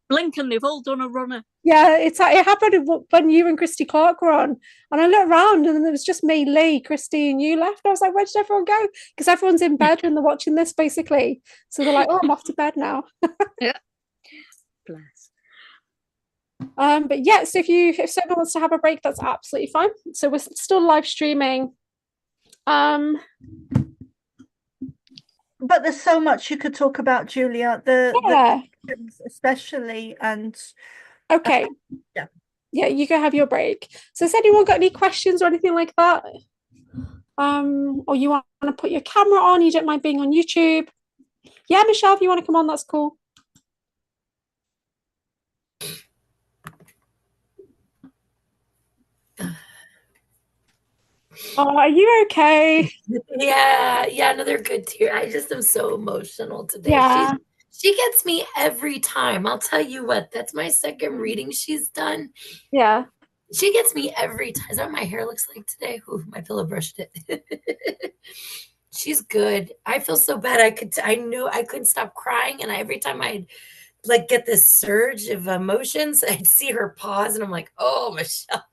Blink and they've all done a runner. Yeah, it happened when you and Christy Clark were on, and I looked around and there was just me, Lee, Christy, and you left. I was like, where did everyone go? Because everyone's in bed when they're watching this, basically. So they're like, oh, I'm off to bed now. Yeah. Bless. But yeah, so if someone wants to have a break, that's absolutely fine. So we're still live streaming. But there's so much you could talk about, Julia. The especially, and okay. Yeah, you can have your break. So has anyone got any questions or anything like that? Or you want to put your camera on, you don't mind being on YouTube? Yeah, Michelle, if you want to come on, that's cool. Oh, are you okay? Yeah, no, they're good too. I just am so emotional today. Yeah. She gets me every time. I'll tell you what, that's my second reading she's done. Yeah. She gets me every time. Is that what my hair looks like today? Ooh, my pillow brushed it. She's good. I feel so bad. I knew I couldn't stop crying. And every time I'd like get this surge of emotions, I'd see her pause and I'm like, oh, Michelle.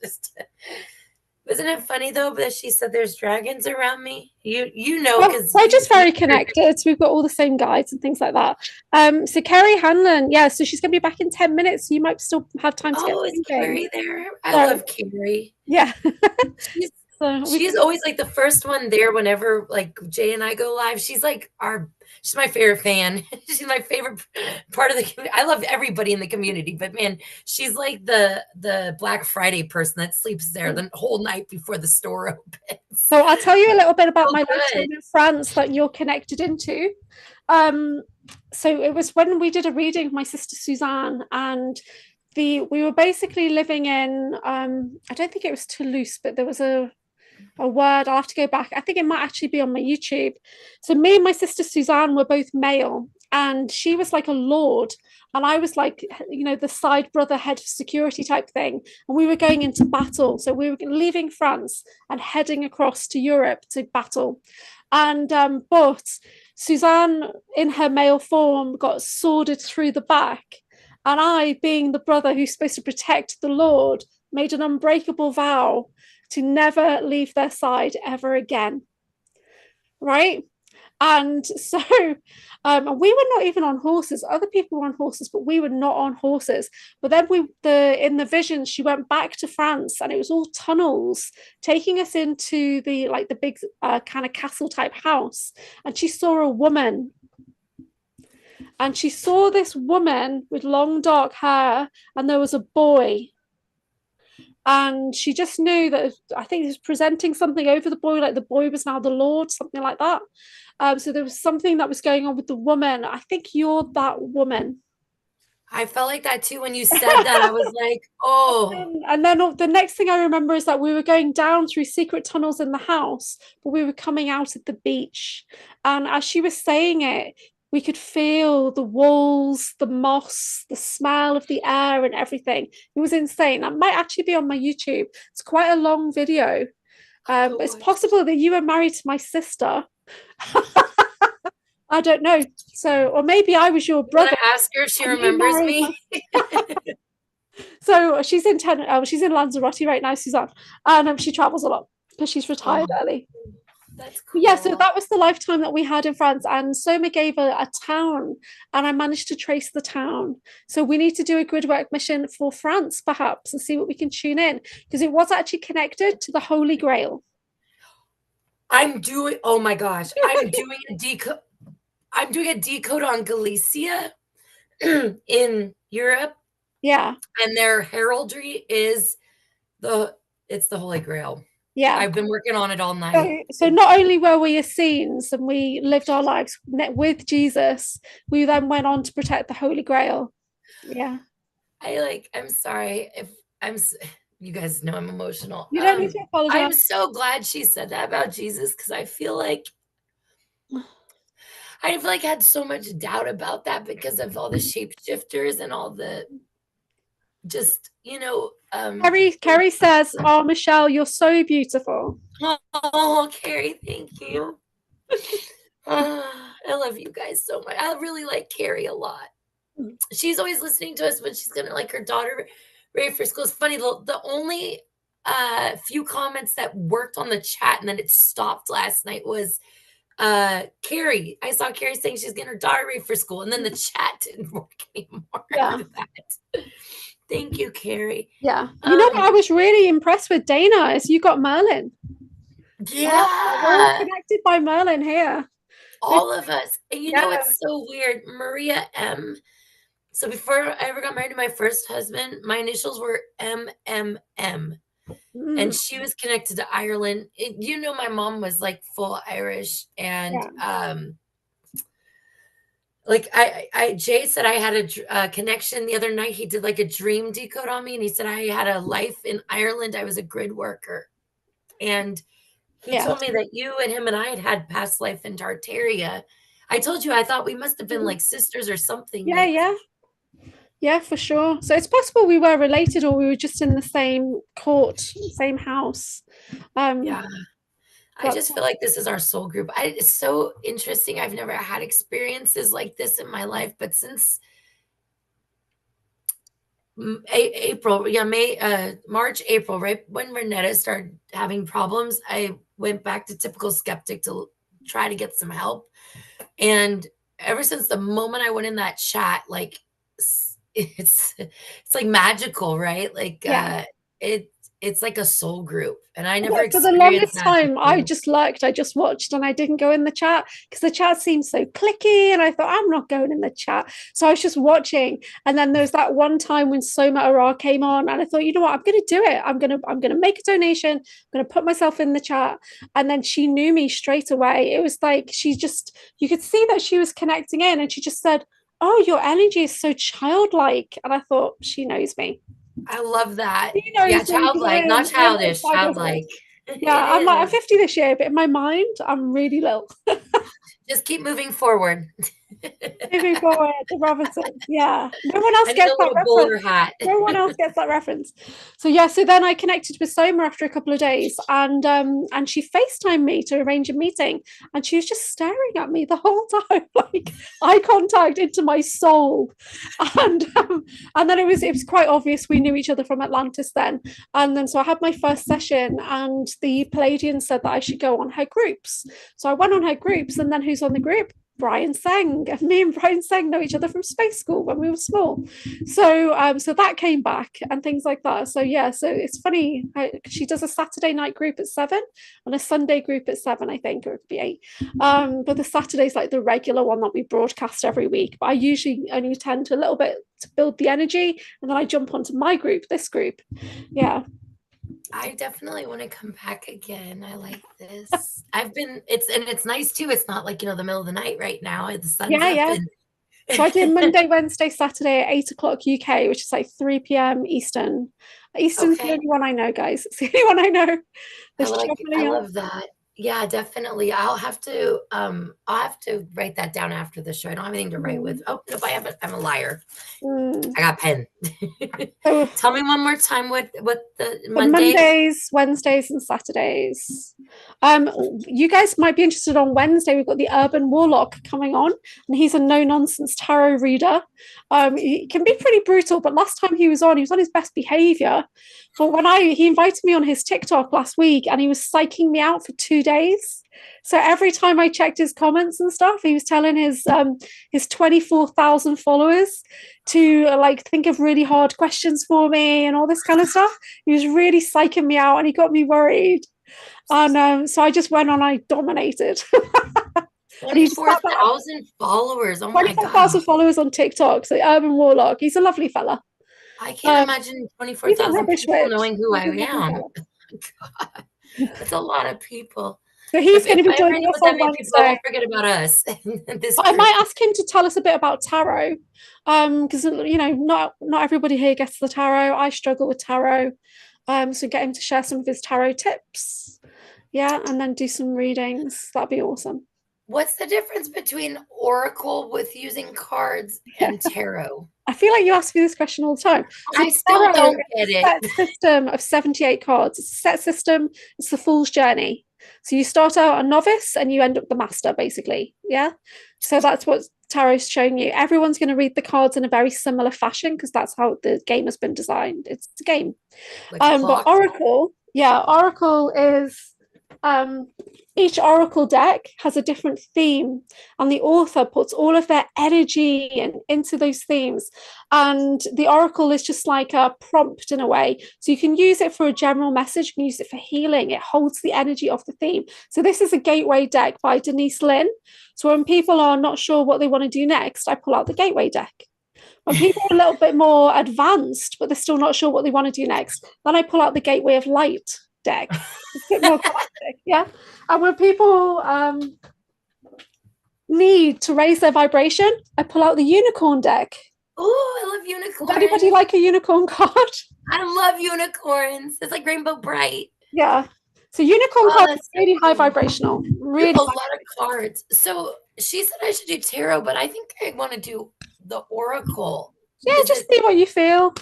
Isn't it funny though that she said there's dragons around me? You know, because we're just very connected. We've got all the same guides and things like that. So Kerry Hanlon, yeah, so she's gonna be back in 10 minutes. So you might still have time to get is Kerry there? I love Kerry. Yeah. She's always like the first one there whenever like Jay and I go live. She's like she's my favorite fan. She's my favorite part of the community. I love everybody in the community, but man, she's like the Black Friday person that sleeps there the whole night before the store opens. So I'll tell you a little bit about my lifetime in France that you're connected into. So it was when we did a reading with my sister Suzanne, and we were basically living in I don't think it was Toulouse, but there was a word. I'll have to go back. I think it might actually be on my YouTube. So me and my sister Suzanne were both male, and she was like a lord, and I was like, you know, the side brother head of security type thing. And we were going into battle. So we were leaving France and heading across to Europe to battle. And but Suzanne, in her male form, got sworded through the back. And I, being the brother who's supposed to protect the Lord, made an unbreakable vow to never leave their side ever again. Right? And so and we were not even on horses. Other people were on horses, but we were not on horses. But then in the vision, she went back to France, and it was all tunnels taking us into the big kind of castle type house. And she saw a woman. And she saw this woman with long dark hair, and there was a boy. And she just knew that, I think he was presenting something over the boy, like the boy was now the Lord, something like that. So there was something that was going on with the woman. I think you're that woman. I felt like that too when you said that. I was like, oh. And then the next thing I remember is that we were going down through secret tunnels in the house, but we were coming out at the beach. And as she was saying it, we could feel the walls, the moss, the smell of the air and everything. It was insane. That might actually be on my YouTube. It's quite a long video. But it's possible that you were married to my sister. I don't know. So, or maybe I was your brother. I ask her if she remembers me. So she's in she's in Lanzarote right now, Suzanne. And she travels a lot because she's retired early. That's cool. Yeah, so that was the lifetime that we had in France, and Soma gave a town, and I managed to trace the town. So we need to do a grid work mission for France, perhaps, and see what we can tune in, because it was actually connected to the Holy Grail. Oh my gosh, I'm doing a decode on Galicia in Europe. Yeah. And their heraldry is it's the Holy Grail. Yeah. I've been working on it all night. So not only were we Essenes and we lived our lives with Jesus, we then went on to protect the Holy Grail. Yeah. I'm sorry if you guys know I'm emotional. You don't need to apologize. I'm so glad she said that about Jesus, because I feel like I've had so much doubt about that because of all the shapeshifters and all the just, Carrie says, "Oh, Michelle, you're so beautiful." Oh, Carrie, thank you. I love you guys so much. I really like Carrie a lot. She's always listening to us when she's gonna her daughter ready for school. It's funny, the only few comments that worked on the chat and then it stopped last night was Carrie. I saw Carrie saying she's getting her daughter ready for school, and then the chat didn't work anymore. Yeah. Thank you, Carrie. Yeah. You know what I was really impressed with, Dana, is you got Merlin. Yeah. We're all connected by Merlin here. All of us. And you know, it's so weird. Maria M. So before I ever got married to my first husband, my initials were MMM. And she was connected to Ireland. My mom was full Irish. And Jay said I had a connection the other night. He did a dream decode on me, and he said I had a life in Ireland. I was a grid worker, and he told me that you and him and I had past life in Tartaria. I told you I thought we must have been sisters or something. Yeah, for sure. So it's possible we were related, or we were just in the same court, same house. I just feel like this is our soul group. It's so interesting. I've never had experiences like this in my life, but since March, April, right when Renetta started having problems, I went back to typical skeptic to try to get some help. And ever since the moment I went in that chat, it's magical, right? It's like a soul group, and I never for the longest time I just lurked. I just watched, and I didn't go in the chat because the chat seemed so clicky, and I thought, I'm not going in the chat. So I was just watching, and then there's that one time when Soma ARah came on, and I thought, you know what, I'm going to do it. I'm going to make a donation. I'm going to put myself in the chat. And then she knew me straight away. It was like you could see that she was connecting in, and she just said, "Oh, your energy is so childlike." And I thought, she knows me. I love that. Yeah, childlike, not childish, childlike. Yeah, I'm 50 this year, but in my mind, I'm really little. Just keep moving forward. Moving forward, the Robinsons. Yeah. No one else gets that reference. Hat. No one else gets that reference. So then I connected with Soma after a couple of days, and she FaceTimed me to arrange a meeting, and she was just staring at me the whole time, eye contact into my soul. And then it was quite obvious we knew each other from Atlantis then. And then so I had my first session, and the Pleadian said that I should go on her groups. So I went on her groups, and then who's on the group? Brian Seng. Me and Brian Seng know each other from space school when we were small. So that came back and things like that. So it's funny. She does a Saturday night group at 7 and a Sunday group at 7, I think, or it could be 8. But the Saturday's the regular one that we broadcast every week. But I usually only attend to a little bit to build the energy, and then I jump onto my group, this group. Yeah. I definitely want to come back again. I like this. It's nice too. It's not the middle of the night right now. The sun's up. So I do Monday, Wednesday, Saturday at 8 o'clock UK, which is 3 p.m. Eastern. Eastern's the only one I know, guys. It's the only one I know. I love that. Yeah, definitely. I'll have to write that down after the show. I don't have anything to write with. Oh, nope, I have it. I'm a liar. I got a pen. Tell me one more time what the Mondays, Wednesdays, and Saturdays. You guys might be interested on Wednesday. We've got the Urban Warlock coming on, and he's a no-nonsense tarot reader. He can be pretty brutal, but last time he was on his best behavior. But he invited me on his TikTok last week, and he was psyching me out for 2 days. So every time I checked his comments and stuff, he was telling his 24,000 followers to like think of really hard questions for me and all this kind of stuff. He was really psyching me out and he got me worried. And so I just went on, I dominated. 24,000 followers. Oh my God. 24,000 followers on TikTok. So Urban Warlock. He's a lovely fella. I can't imagine 24,000 people witch. knowing who I am. God, that's a lot of people. So he's going to be joining us on Wednesday. People won't forget about us. I might ask him to tell us a bit about tarot, because not everybody here gets the tarot. I struggle with tarot, so get him to share some of his tarot tips, and then do some readings. That'd be awesome. What's the difference between oracle with using cards and tarot? I feel like you ask me this question all the time. So I still don't get it. Set system of 78 cards. It's a set system. It's the Fool's Journey. So you start out a novice and you end up the master, basically. Yeah. So that's what tarot's showing you. Everyone's going to read the cards in a very similar fashion because that's how the game has been designed. It's a game. But oracle is each oracle deck has a different theme, and the author puts all of their energy into those themes, and the oracle is just like a prompt in a way, so you can use it for a general message, you can use it for healing. It holds the energy of the theme. So this is a gateway deck by Denise Lynn. So when people are not sure what they want to do next, I pull out the gateway deck. When people are a little bit more advanced but they're still not sure what they want to do next, then I pull out the gateway of light deck. It's a bit more classic, yeah. And when people need to raise their vibration, I pull out the unicorn deck. Oh, I love unicorns. Does anybody like a unicorn card? I love unicorns. It's like Rainbow Bright. Yeah. So unicorn cards are really high vibrational. Really a lot of cards. So she said I should do tarot, but I think I want to do the oracle. Yeah, just see what you feel.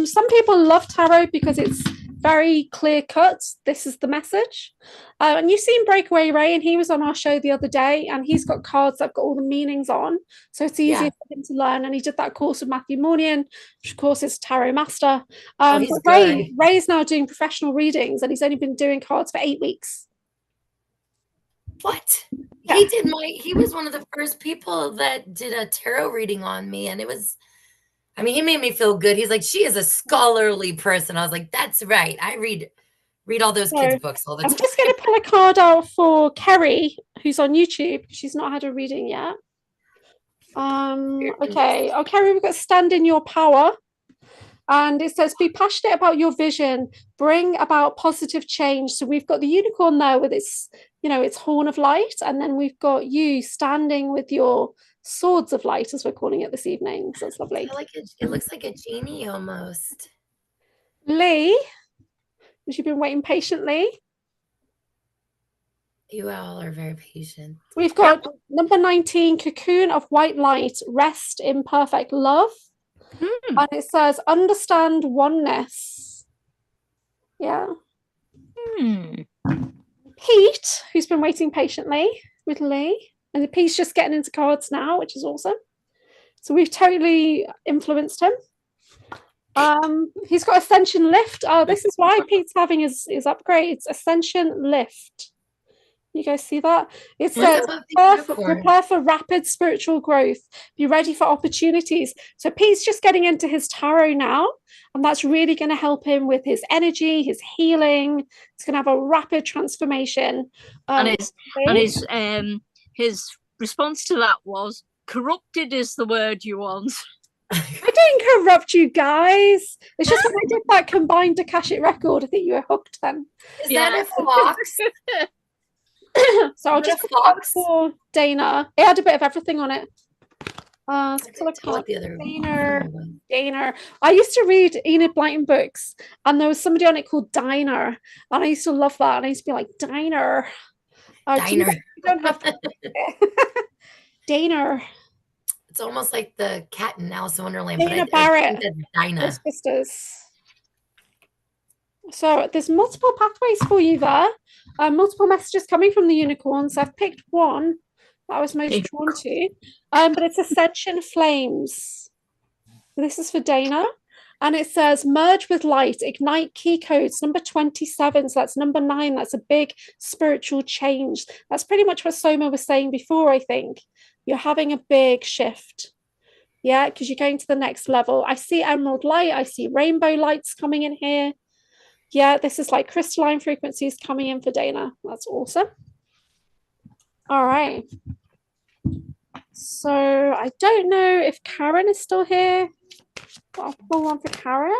Some people love tarot because it's very clear cut. This is the message. And you've seen Breakaway Ray, and he was on our show the other day, and he's got cards that have got all the meanings on, so it's easier for him to learn. And he did that course with Matthew Mornian, which of course is tarot master. But Ray's now doing professional readings, and he's only been doing cards for 8 weeks. What? Yeah. He was one of the first people that did a tarot reading on me, and it was, I mean, he made me feel good. He's like, she is a scholarly person. I was like, that's right. I read all those kids' books all the time. I'm just going to pull a card out for Kerry, who's on YouTube. She's not had a reading yet. Okay. Oh, Kerry, we've got Stand in Your Power. And it says, be passionate about your vision, bring about positive change. So we've got the unicorn there with its, its horn of light. And then we've got you standing with your swords of light, as we're calling it this evening. So it's lovely. It looks like a genie almost. Lee, has you been waiting patiently? You all are very patient. We've got number 19, Cocoon of White Light, rest in perfect love. And it says, understand oneness. Yeah. Pete, who's been waiting patiently with Lee. And Pete's just getting into cards now, which is awesome. So we've totally influenced him. He's got Ascension Lift. Oh, this is why Pete's having his upgrades. Ascension Lift. You guys see that? It says, prepare for rapid spiritual growth. Be ready for opportunities. So Pete's just getting into his tarot now, and that's really going to help him with his energy, his healing. It's going to have a rapid transformation. His response to that was, corrupted is the word you want. I didn't corrupt you guys. It's just when I did that combined Akashic record, I think you were hooked then. Is that a fox? So I'll just look for Dana. It had a bit of everything on it. Dana. I used to read Enid Blyton books, and there was somebody on it called Diner, and I used to love that. And I used to be like, Diner. Diner. You don't have to. Dana. It's almost like the cat in Alice in Wonderland. Dana but Barrett. Dinah. Sisters. So there's multiple pathways for you there. Multiple messages coming from the unicorns. So I've picked one that I was most drawn to. But it's Ascension Flames. This is for Dana. And it says merge with light, ignite key codes, number 27. So that's number 9. That's a big spiritual change. That's pretty much what Soma was saying before, I think. You're having a big shift. Yeah, because you're going to the next level. I see emerald light. I see rainbow lights coming in here. Yeah, this is like crystalline frequencies coming in for Dana. That's awesome. All right. So I don't know if Karen is still here. I'll pull one for Karen.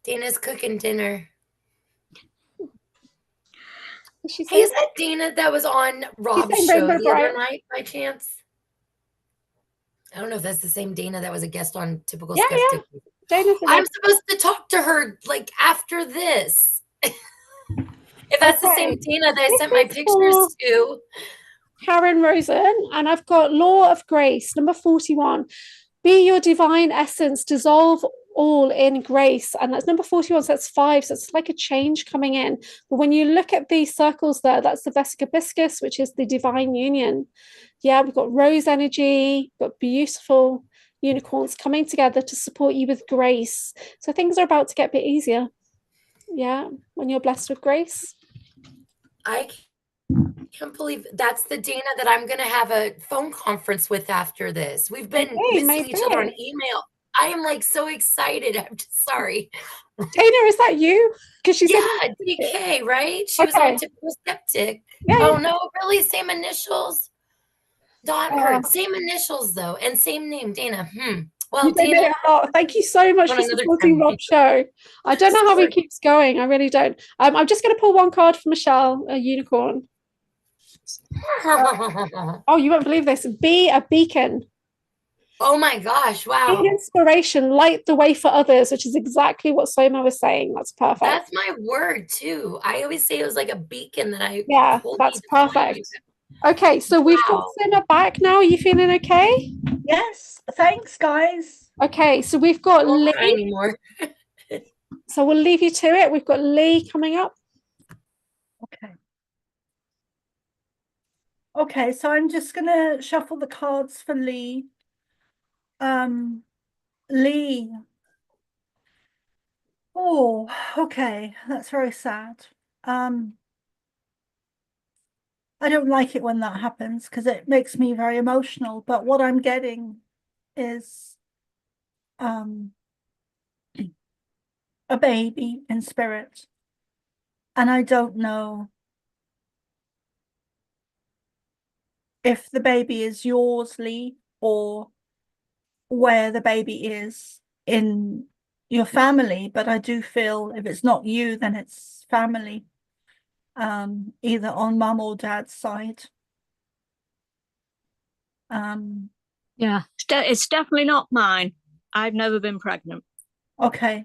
Dana's cooking dinner. She's Hey, is that Dana that was on Rob's show the other night by chance? I don't know if that's the same Dana that was a guest on Typical Skeptic. Yeah. I'm supposed to talk to her like after this. If that's the same Dana that I sent my pictures to. Karen Rosen, and I've got Law of Grace, number 41. Be your divine essence, dissolve all in grace. And that's number 41, so that's 5. So it's like a change coming in. But when you look at these circles there, that's the Vesica Piscis, which is the divine union. Yeah, we've got rose energy, we've got beautiful unicorns coming together to support you with grace. So things are about to get a bit easier. Yeah, when you're blessed with grace. I can't believe that's the Dana that I'm going to have a phone conference with after this. We've been missing each other on email. I am like so excited. I'm just sorry. Dana, is that you? Because she's DK, right? She was on Typical Skeptic. Yeah, oh no, really? Same initials? Same initials though, and same name, Dana. Well, Dana, thank you so much for supporting Rob's show. I don't know how he keeps going. I really don't. I'm just going to pull one card for Michelle, a unicorn. Oh, you won't believe this. Be a beacon. Oh my gosh, wow. Be inspiration, light the way for others, which is exactly what Soma was saying. That's perfect. That's my word too. I always say it was like a beacon that I that's perfect. Okay, so we've got Soma back now. Are you feeling okay? Yes, thanks guys. Okay, so we've got Lee. Anymore. So we'll leave you to it. We've got Lee coming up. Okay, so I'm just gonna shuffle the cards for Lee. Lee. Oh, okay, that's very sad. I don't like it when that happens because it makes me very emotional, but what I'm getting is a baby in spirit, and I don't know if the baby is yours, Lee, or where the baby is in your family, but I do feel if it's not you, then it's family, either on mum or dad's side. Yeah, it's definitely not mine. I've never been pregnant. Okay.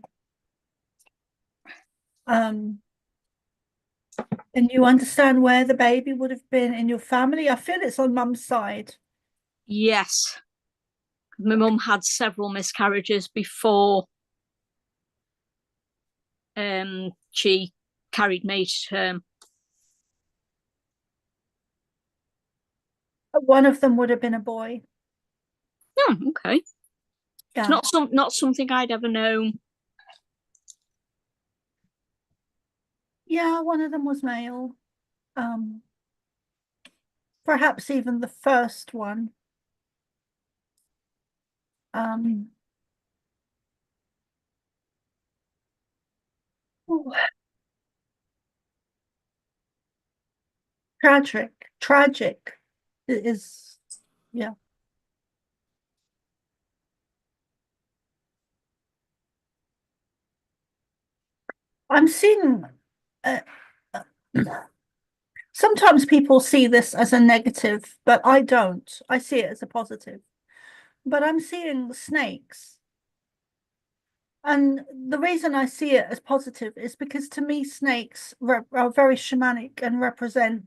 And you understand where the baby would have been in your family? I feel it's on mum's side. Yes. My mum had several miscarriages before she carried me to term. One of them would have been a boy. Oh, okay. Yeah. It's not something I'd ever known. Yeah, one of them was male. Perhaps even the first one. Tragic. It is, yeah. I'm seeing, sometimes people see this as a negative, but I don't. I see it as a positive. But I'm seeing snakes. And the reason I see it as positive is because to me, snakes are very shamanic and represent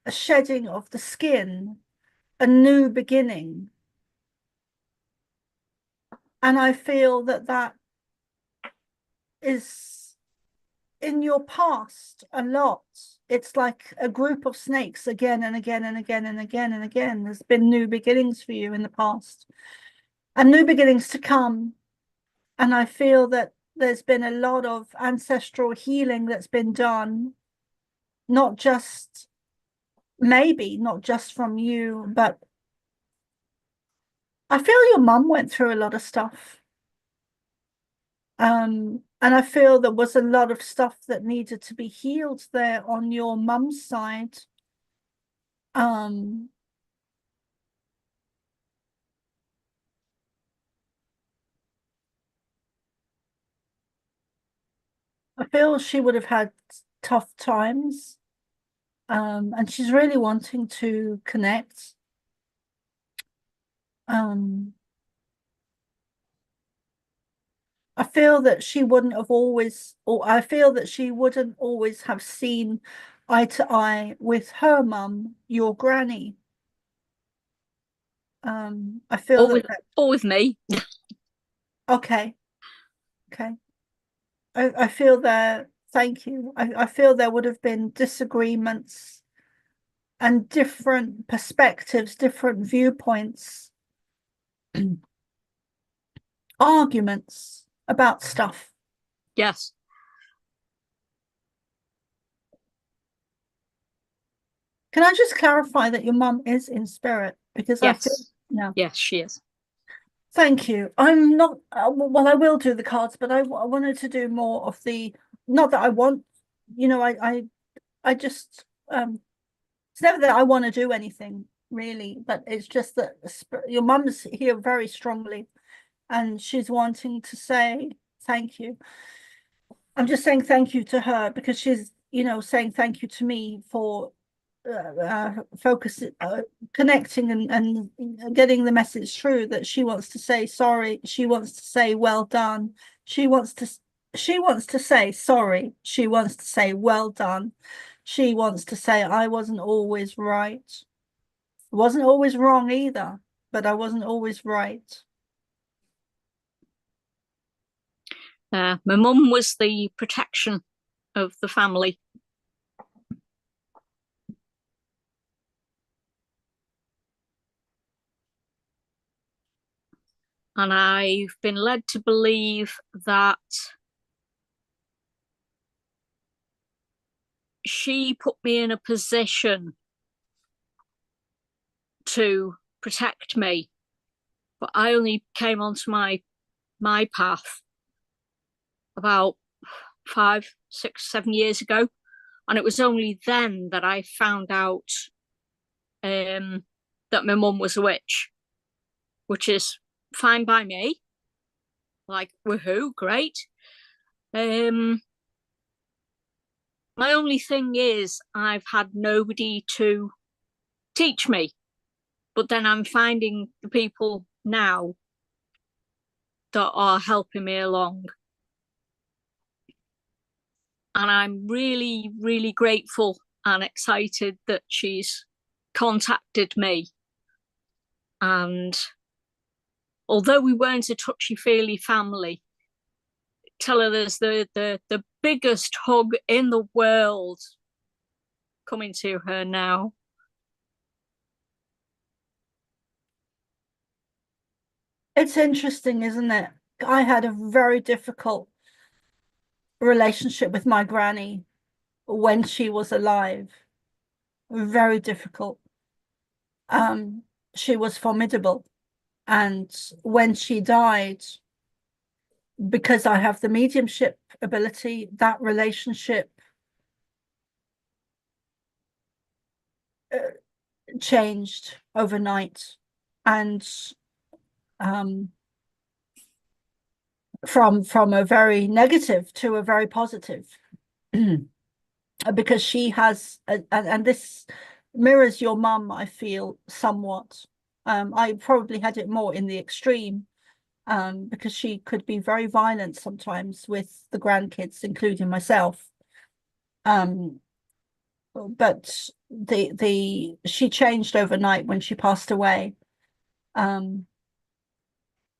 a shedding of the skin, a new beginning. And I feel that that is in your past a lot. It's like a group of snakes again and again and again and again and again. There's been new beginnings for you in the past and new beginnings to come. And I feel that there's been a lot of ancestral healing that's been done, not just, maybe not just from you, but I feel your mum went through a lot of stuff. And I feel there was a lot of stuff that needed to be healed there on your mum's side. I feel she would have had tough times. And she's really wanting to connect. I feel that she wouldn't have always, or I feel that she wouldn't always have seen eye to eye with her mum, your granny. I feel or with me. Okay. I feel that, thank you. I feel there would have been disagreements and different perspectives, different viewpoints, arguments about stuff. Yes. Can I just clarify that your mum is in spirit? Because yes. I feel, yes, she is. Thank you. I'm not, well, I will do the cards, but I wanted to do more of the, not that I want, I just, it's never that I want to do anything really, but it's just that your mum's here very strongly and she's wanting to say thank you. I'm just saying thank you to her because she's, saying thank you to me for connecting and getting the message through that she wants to say sorry. She wants to say well done. She wants to say sorry. She wants to say well done. She wants to say I wasn't always right. I wasn't always wrong either, but I wasn't always right. My mum was the protection of the family. And I've been led to believe that she put me in a position to protect me. But I only came onto my path about 5, 6, 7 years ago. And it was only then that I found out that my mum was a witch, which is fine by me. Like, woohoo, great. My only thing is I've had nobody to teach me. But then I'm finding the people now that are helping me along. And I'm really, really grateful and excited that she's contacted me. And although we weren't a touchy-feely family, tell her there's the biggest hug in the world coming to her now. It's interesting, isn't it? I had a very difficult relationship with my granny when she was alive. Very difficult. She was formidable. And when she died, because I have the mediumship ability, that relationship changed overnight. And from a very negative to a very positive. Because she has, and this mirrors your mum, I feel, somewhat. I probably had it more in the extreme, because she could be very violent sometimes with the grandkids, including myself. But she changed overnight when she passed away,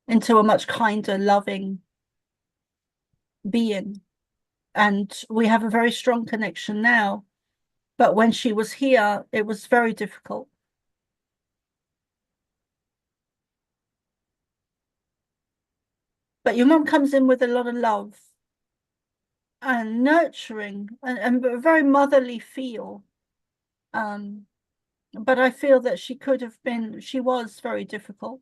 into a much kinder, loving being. And we have a very strong connection now. But when she was here, it was very difficult. But your mum comes in with a lot of love and nurturing and a very motherly feel. But I feel that she was very difficult.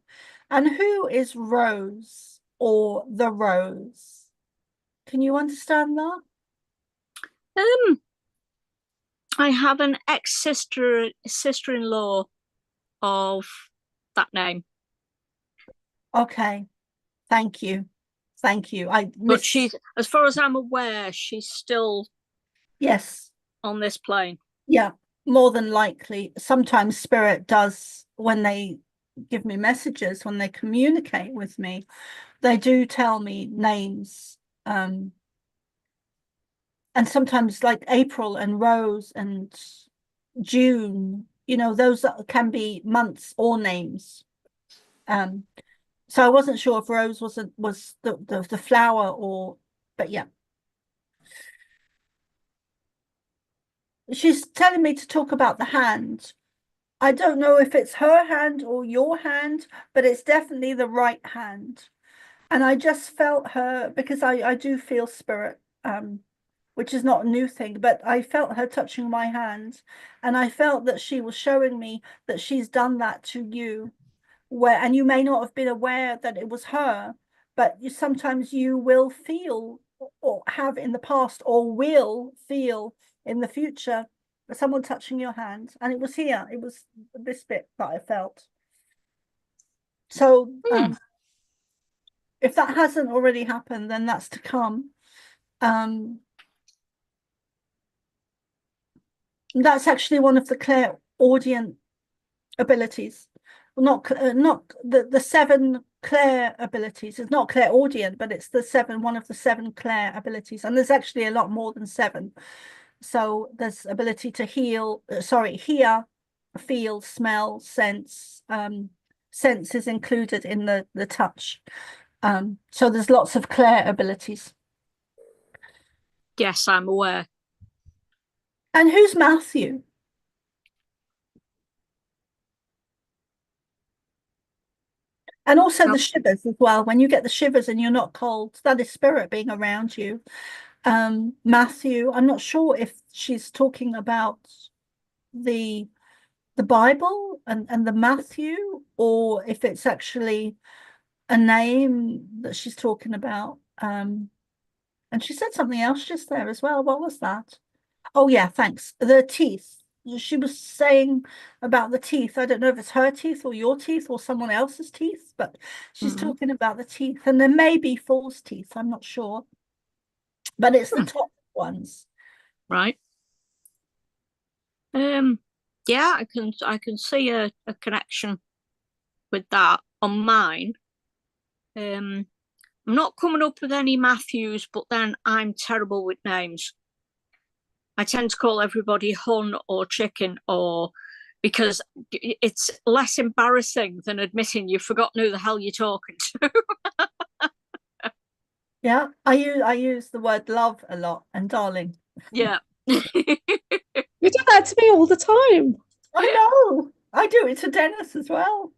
And who is Rose or the Rose? Can you understand that? I have an sister-in-law of that name. Okay. Thank you. Thank you. But she's, as far as I'm aware, she's still on this plane. Yeah, more than likely. Sometimes spirit does, when they give me messages, when they communicate with me, they do tell me names. And sometimes like April and Rose and June, those can be months or names. So I wasn't sure if Rose was the flower but yeah. She's telling me to talk about the hand. I don't know if it's her hand or your hand, but it's definitely the right hand. And I just felt her, because I do feel spirit, which is not a new thing, but I felt her touching my hand. And I felt that she was showing me that she's done that to you, and you may not have been aware that it was her, but sometimes you will feel or have in the past or will feel in the future someone touching your hand. And it was here, it was this bit that I felt. So if that hasn't already happened, then that's to come. That's actually one of the clairaudient abilities. Not the 7 clair abilities. It's not clairaudient, but it's one of the 7 clair abilities. And there's actually a lot more than 7. So there's ability to hear, feel, smell, sense. Sense is included in the touch. So there's lots of clair abilities. Yes, I'm aware. And who's Matthew? And also the shivers as well. When you get the shivers and you're not cold, that is spirit being around you. Matthew, I'm not sure if she's talking about the Bible and the Matthew, or if it's actually a name that she's talking about. And she said something else just there as well. What was that? Oh yeah, thanks. The teeth. She was saying about the teeth. I don't know if it's her teeth or your teeth or someone else's teeth, but she's talking about the teeth. And there may be false teeth, I'm not sure. But it's the top ones. Right. Yeah, I can see a connection with that on mine. I'm not coming up with any Matthews, but then I'm terrible with names. I tend to call everybody hun or chicken, because it's less embarrassing than admitting you've forgotten who the hell you're talking to. Yeah, I use the word love a lot and darling. Yeah. You do that to me all the time. I know. I do it to Dennis as well.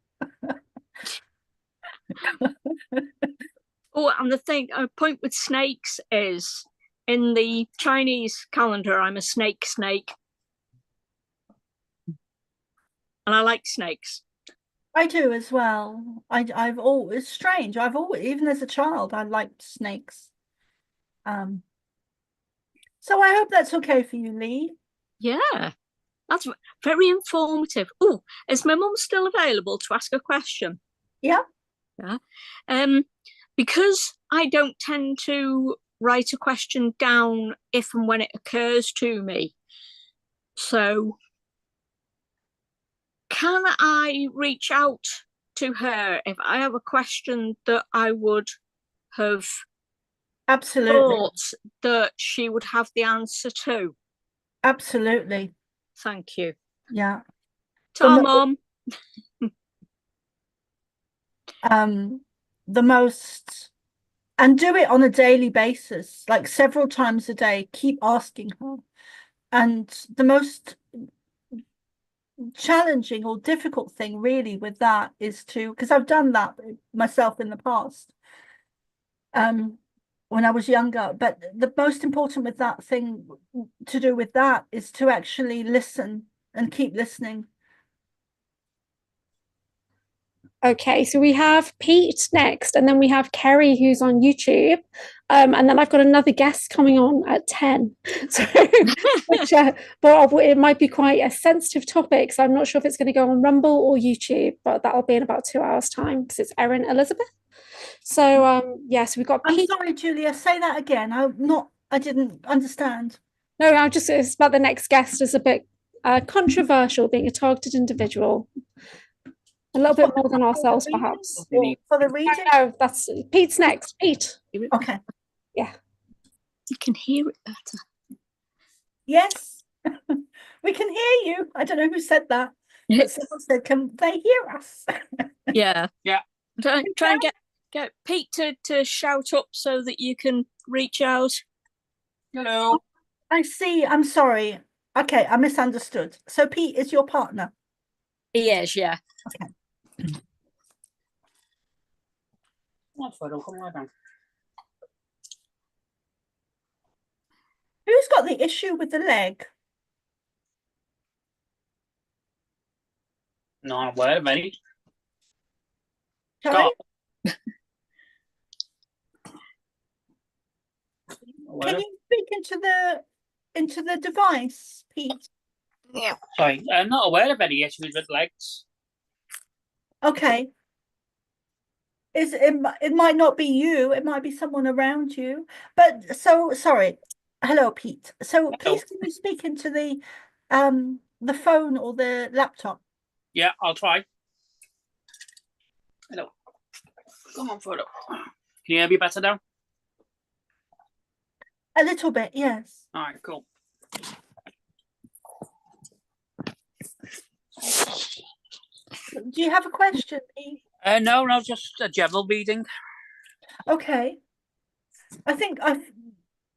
Oh, and the thing, a point with snakes is, in the Chinese calendar, I'm a snake. And I like snakes. I do as well. I've always, it's strange. I've always, even as a child, I liked snakes. So I hope that's okay for you, Lee. Yeah, that's very informative. Oh, is my mum still available to ask a question? Yeah. Yeah. Because I don't tend to write a question down if and when it occurs to me. So can I reach out to her if I have a question that I would have thought that she would have the answer to? Absolutely. Thank you. Yeah. Ta, Mum. The most, and do it on a daily basis, like several times a day. Keep asking her. And the most challenging or difficult thing really with that is because I've done that myself in the past, when I was younger. But the most important with that thing to do with that is to actually listen and keep listening. Okay, so we have Pete next, and then we have Kerry, who's on YouTube. And then I've got another guest coming on at 10. So, but it might be quite a sensitive topic. So I'm not sure if it's going to go on Rumble or YouTube, but that'll be in about 2 hours' time because it's Erin Elizabeth. So, yes, we've got Pete. I'm sorry, Julia, say that again. I didn't understand. No, it's about the next guest is a bit controversial, being a targeted individual. A little bit more than ourselves, perhaps. For the reading? No, that's Pete's next. Pete. Okay. Yeah. You can hear it better. Yes, we can hear you. I don't know who said that, but someone said, "Can they hear us?" Yeah. Yeah. Try and get Pete to shout up so that you can reach out. Hello. I see. I'm sorry. Okay, I misunderstood. So Pete is your partner? He is, yeah. Okay. Who's got the issue with the leg? Not aware of any. Sorry? Aware Can of- you speak into the device, Pete? Yeah. Sorry, I'm not aware of any issues with legs. Okay. It might not be you, it might be someone around you. But so sorry. Hello, Pete. So please can you speak into the phone or the laptop? Yeah, I'll try. Hello. Come on, photo. Can you hear me better now? A little bit, yes. All right, cool. Do you have a question, Pete? No, just a general reading. Okay.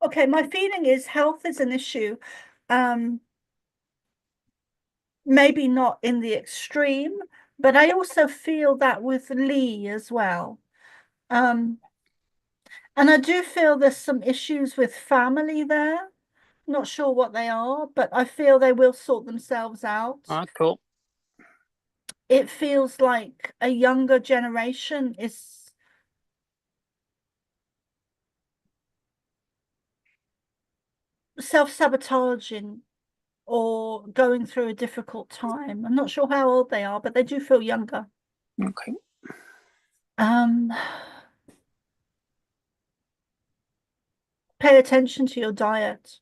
Okay, my feeling is health is an issue. Maybe not in the extreme, but I also feel that with Lee as well. And I do feel there's some issues with family there. Not sure what they are, but I feel they will sort themselves out. All right, cool. It feels like a younger generation is self-sabotaging or going through a difficult time. I'm not sure how old they are, but they do feel younger. Okay. Pay attention to your diet.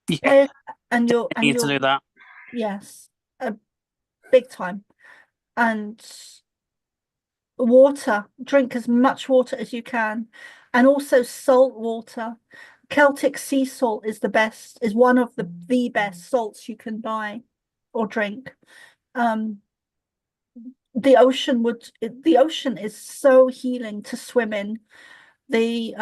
Yeah. And need to do that. Yes, big time. And water, drink as much water as you can, and also salt water. Celtic sea salt is the best, is one of the best salts you can buy or drink. The ocean is so healing to swim in. The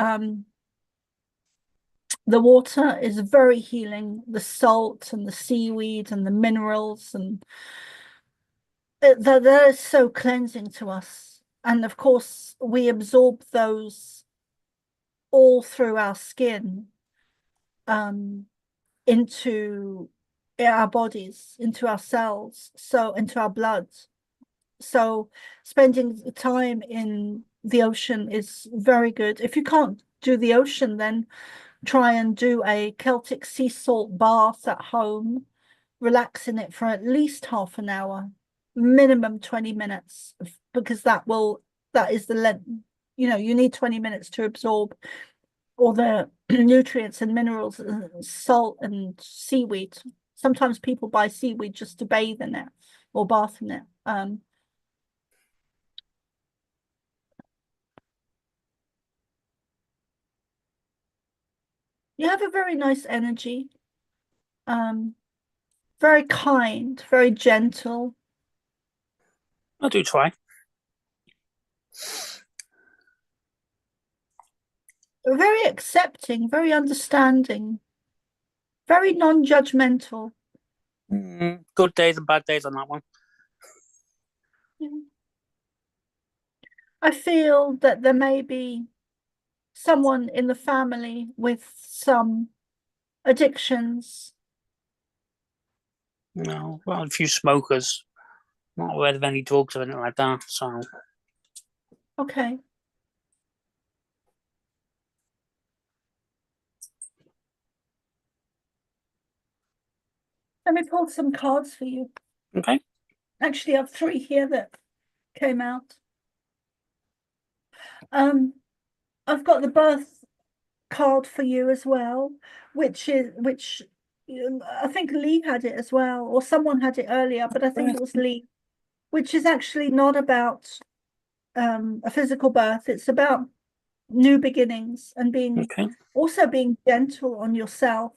water is very healing, the salt and the seaweed and the minerals, and that is so cleansing to us. And of course, we absorb those all through our skin, into our bodies, into our cells, so into our blood. So spending time in the ocean is very good. If you can't do the ocean, then try and do a Celtic sea salt bath at home, relax in it for at least half an hour, minimum 20 minutes, because that is the length. You need 20 minutes to absorb all the nutrients and minerals and salt and seaweed. Sometimes people buy seaweed just to bathe in it or bath in it. You have a very nice energy, very kind, very gentle. I do try. Very accepting, very understanding, very non-judgmental. Good days and bad days on that one. I feel that there may be someone in the family with some addictions? No, well, a few smokers. Not aware of any drugs or anything like that. So Okay. Let me pull some cards for you. okay. Actually, I have 3 here that came out. I've got the birth card for you as well, which I think Lee had it as well, or someone had it earlier, but I think it was Lee, which is actually not about a physical birth. It's about new beginnings and being Okay. also being gentle on yourself.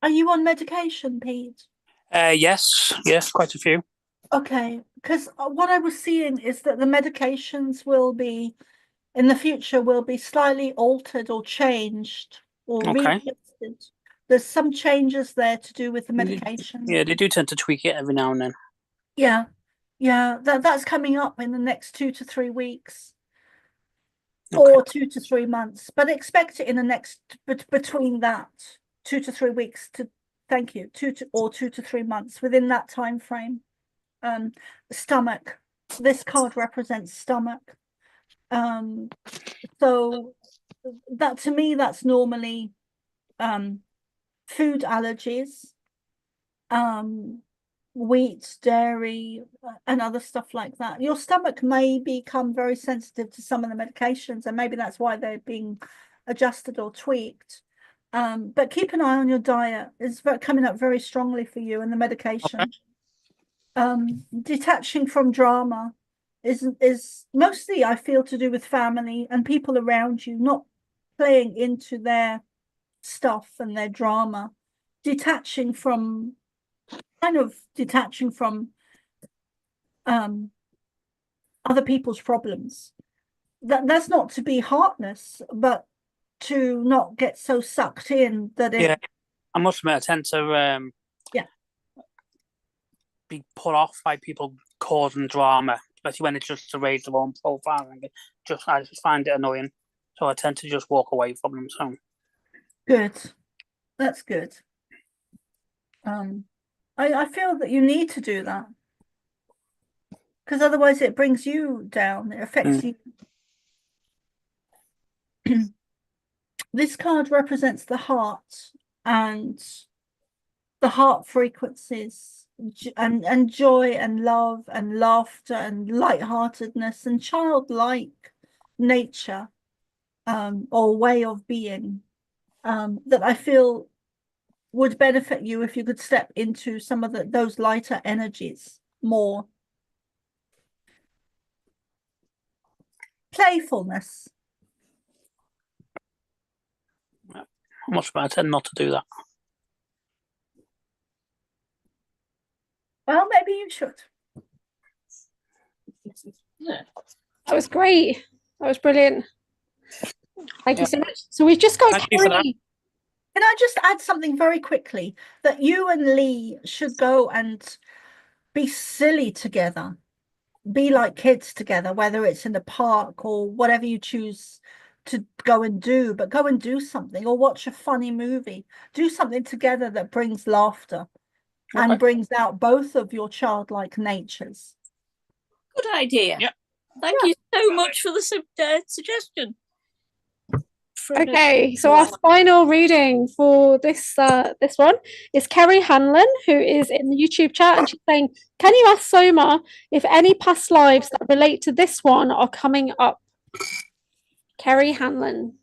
Are you on medication, Pete? Yes, quite a few. Okay, because what I was seeing is that the medications will be, in the future, will be slightly altered or changed or Okay. readjusted. There's some changes there to do with the medication. Yeah, they do tend to tweak it every now and then. Yeah, that's coming up in the next 2 to 3 weeks. Okay. Or 2 to 3 months, but expect it in the next between that 2 to 3 weeks to 2 to 3 months within that time frame. Stomach. This card represents stomach. So that to me, that's normally food allergies, wheat, dairy, and other stuff like that. Your stomach may become very sensitive to some of the medications, and maybe that's why they're being adjusted or tweaked. But keep an eye on your diet. It's coming up very strongly for you, and the medication. Okay. Detaching from drama is mostly, I feel, to do with family and people around you, not playing into their stuff and their drama. Detaching from other people's problems. That's not to be heartless, but to not get so sucked in that it. Yeah, I must admit, I tend to be put off by people causing drama, especially when it's just to raise their own profile. And I just find it annoying, so I tend to just walk away from them. So good, that's good. I feel that you need to do that, because otherwise it brings you down. It affects you. This card represents the heart and the heart frequencies and joy and love and laughter and lightheartedness and childlike nature, or way of being, that I feel would benefit you if you could step into some of those lighter energies more. Playfulness. I must admit, I tend not to do that. Well, maybe you should. That was great. That was brilliant. Thank you so much. So we've just got Kerry. Can I just add something very quickly? That you and Lee should go and be silly together. Be like kids together, whether it's in the park or whatever you choose to go and do, but go and do something or watch a funny movie. Do something together that brings laughter and brings out both of your childlike natures. Good idea. Yep. Thank you so much for the suggestion. Okay, so our final reading for this one is Kerry Hanlon, who is in the YouTube chat, and she's saying, can you ask Soma if any past lives that relate to this one are coming up? Kerry Hanlon.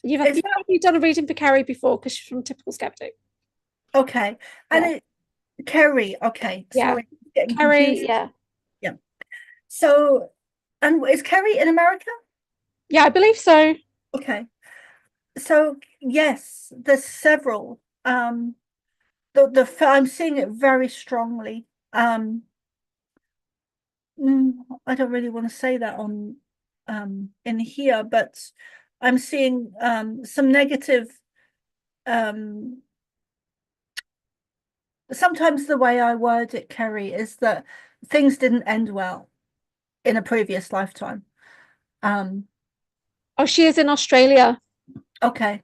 You've probably done a reading for Kerry before because she's from Typical Skeptic. Okay. And Kerry, okay. Yeah. Sorry. Kerry, yeah. So, and is Kerry in America? Yeah, I believe so. Okay. So yes, there's several. I'm seeing it very strongly. I don't really want to say that on in here, but I'm seeing some negative. Sometimes the way I word it, Kerry, is that things didn't end well in a previous lifetime. Oh, she is in Australia. Okay.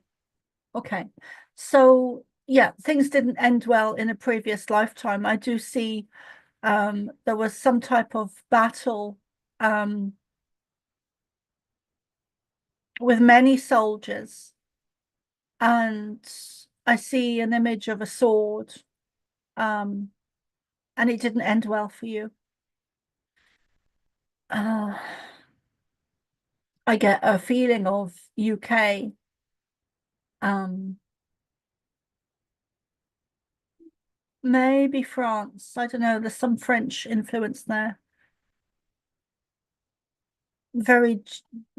So yeah, things didn't end well in a previous lifetime. I do see there was some type of battle with many soldiers, and I see an image of a sword, and it didn't end well for you. I get a feeling of UK. Maybe France. I don't know. There's some French influence there. Very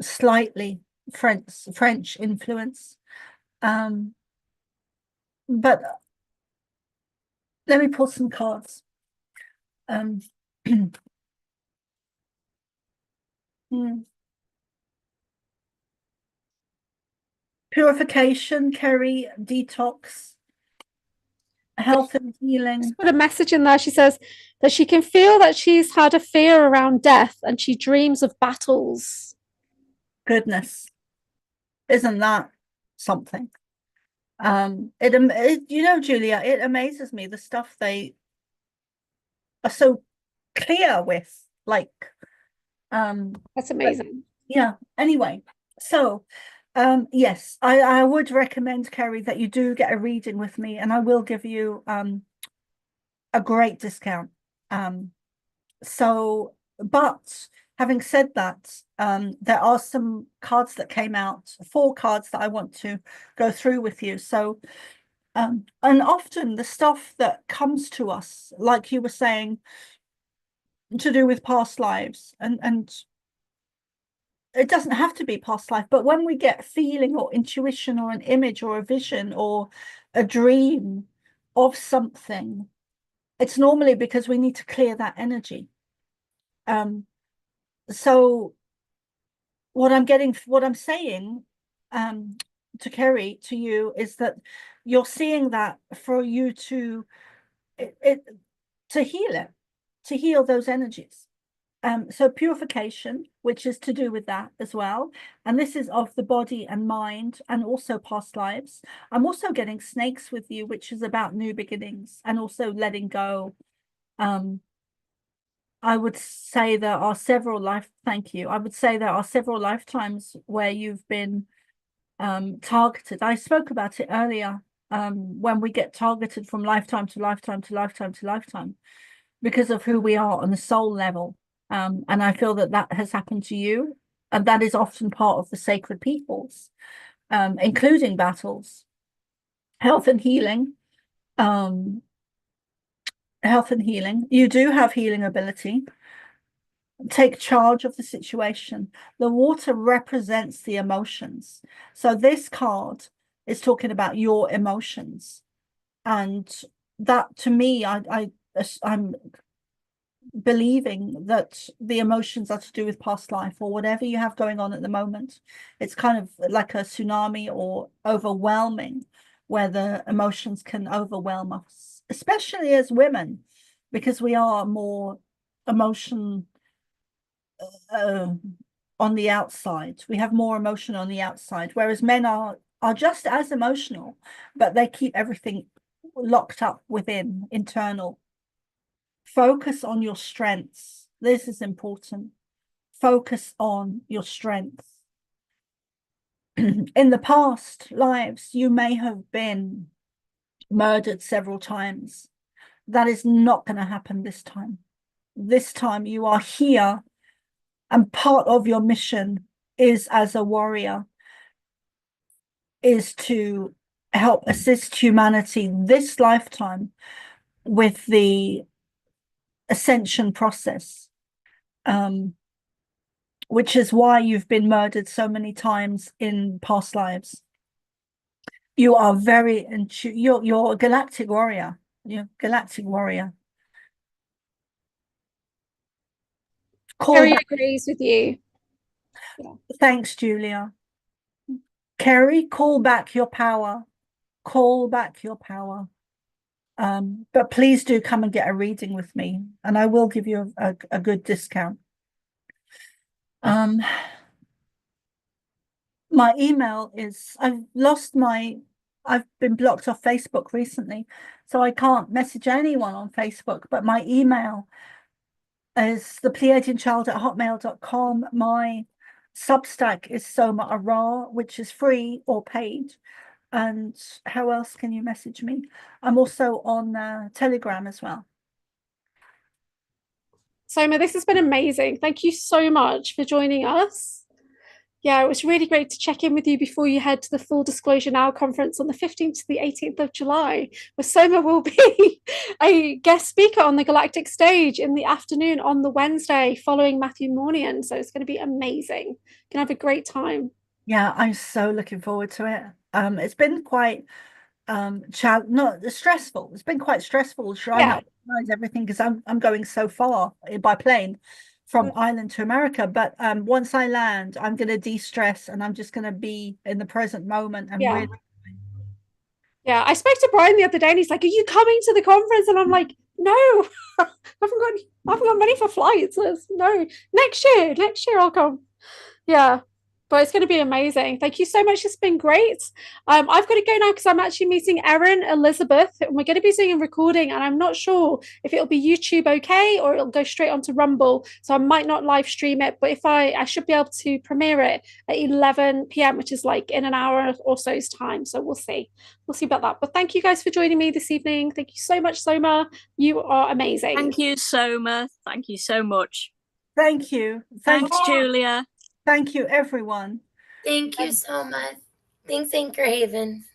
slightly French influence. But let me pull some cards. Purification, Kerry, detox, health and healing. She's put a message in there. She says that she can feel that she's had a fear around death and she dreams of battles. Goodness, isn't that something? It you know, Julia, it amazes me the stuff they are so clear with, like That's amazing. yeah. Anyway, so yes, I would recommend, Kerry, that you do get a reading with me, and I will give you a great discount. So, but having said that, there are some cards that came out, 4 cards that I want to go through with you. So, and often the stuff that comes to us, like you were saying, to do with past lives, and it doesn't have to be past life, but when we get feeling or intuition or an image or a vision or a dream of something, it's normally because we need to clear that energy. So what I'm saying to Kerry, to you, is that you're seeing that for you to heal it, to heal those energies. So purification, which is to do with that as well. And this is of the body and mind, and also past lives. I'm also getting snakes with you, which is about new beginnings and also letting go. I would say there are several thank you. I would say there are several lifetimes where you've been targeted. I spoke about it earlier, when we get targeted from lifetime to lifetime to lifetime to lifetime because of who we are on the soul level. And I feel that that has happened to you, and that is often part of the sacred peoples, including battles, health and healing. Health and healing. You do have healing ability. Take charge of the situation. The water represents the emotions. So this card is talking about your emotions. And that, to me, I'm believing that the emotions are to do with past life or whatever you have going on at the moment. It's kind of like a tsunami or overwhelming, where the emotions can overwhelm us, especially as women, because we are more emotion on the outside. We have more emotion on the outside, whereas men are just as emotional, but they keep everything locked up within, internal. Focus on your strengths. This is important. Focus on your strengths. In the past lives, you may have been murdered several times. That is not going to happen this time. This time you are here, and part of your mission is, as a warrior, is to help assist humanity this lifetime with the ascension process, which is why you've been murdered so many times in past lives. You are very you're a galactic warrior. You're a galactic warrior. Kerry agrees with you. Yeah. Thanks, Julia. Kerry, call back your power. Call back your power. But please do come and get a reading with me, and I will give you a good discount. My email is, I've been blocked off Facebook recently, so I can't message anyone on Facebook, but my email is thepleiadianchild@hotmail.com. My Substack is Soma ARah, which is free or paid. And how else can you message me? I'm also on Telegram as well. Soma, this has been amazing. Thank you so much for joining us. Yeah, it was really great to check in with you before you head to the Full Disclosure Now conference on the 15th to the 18th of July, where Soma will be a guest speaker on the Galactic Stage in the afternoon on the Wednesday following Matthew Mornian. So it's going to be amazing. You're going to have a great time. Yeah, I'm so looking forward to it. It's been quite not stressful. It's been quite stressful trying to organize everything because I'm going so far by plane from Ireland to America. But once I land, I'm going to de-stress and I'm just going to be in the present moment and really. Yeah, I spoke to Brian the other day and he's like, "Are you coming to the conference?" And I'm like, "No, I haven't got money for flights. No, next year I'll come." Yeah. But it's going to be amazing. Thank you so much. It's been great. I've got to go now because I'm actually meeting Erin Elizabeth, and we're going to be doing a recording, and I'm not sure if it'll be YouTube okay or it'll go straight onto Rumble. So I might not live stream it, but if I should be able to premiere it at 11 p.m., which is like in an hour or so's time. So we'll see. We'll see about that. But thank you guys for joining me this evening. Thank you so much, Soma. You are amazing. Thank you, Soma. Thank you so much. Thank you. Thanks, Julia. Thank you, everyone. Thank you so much. Thanks, AnchorHaven.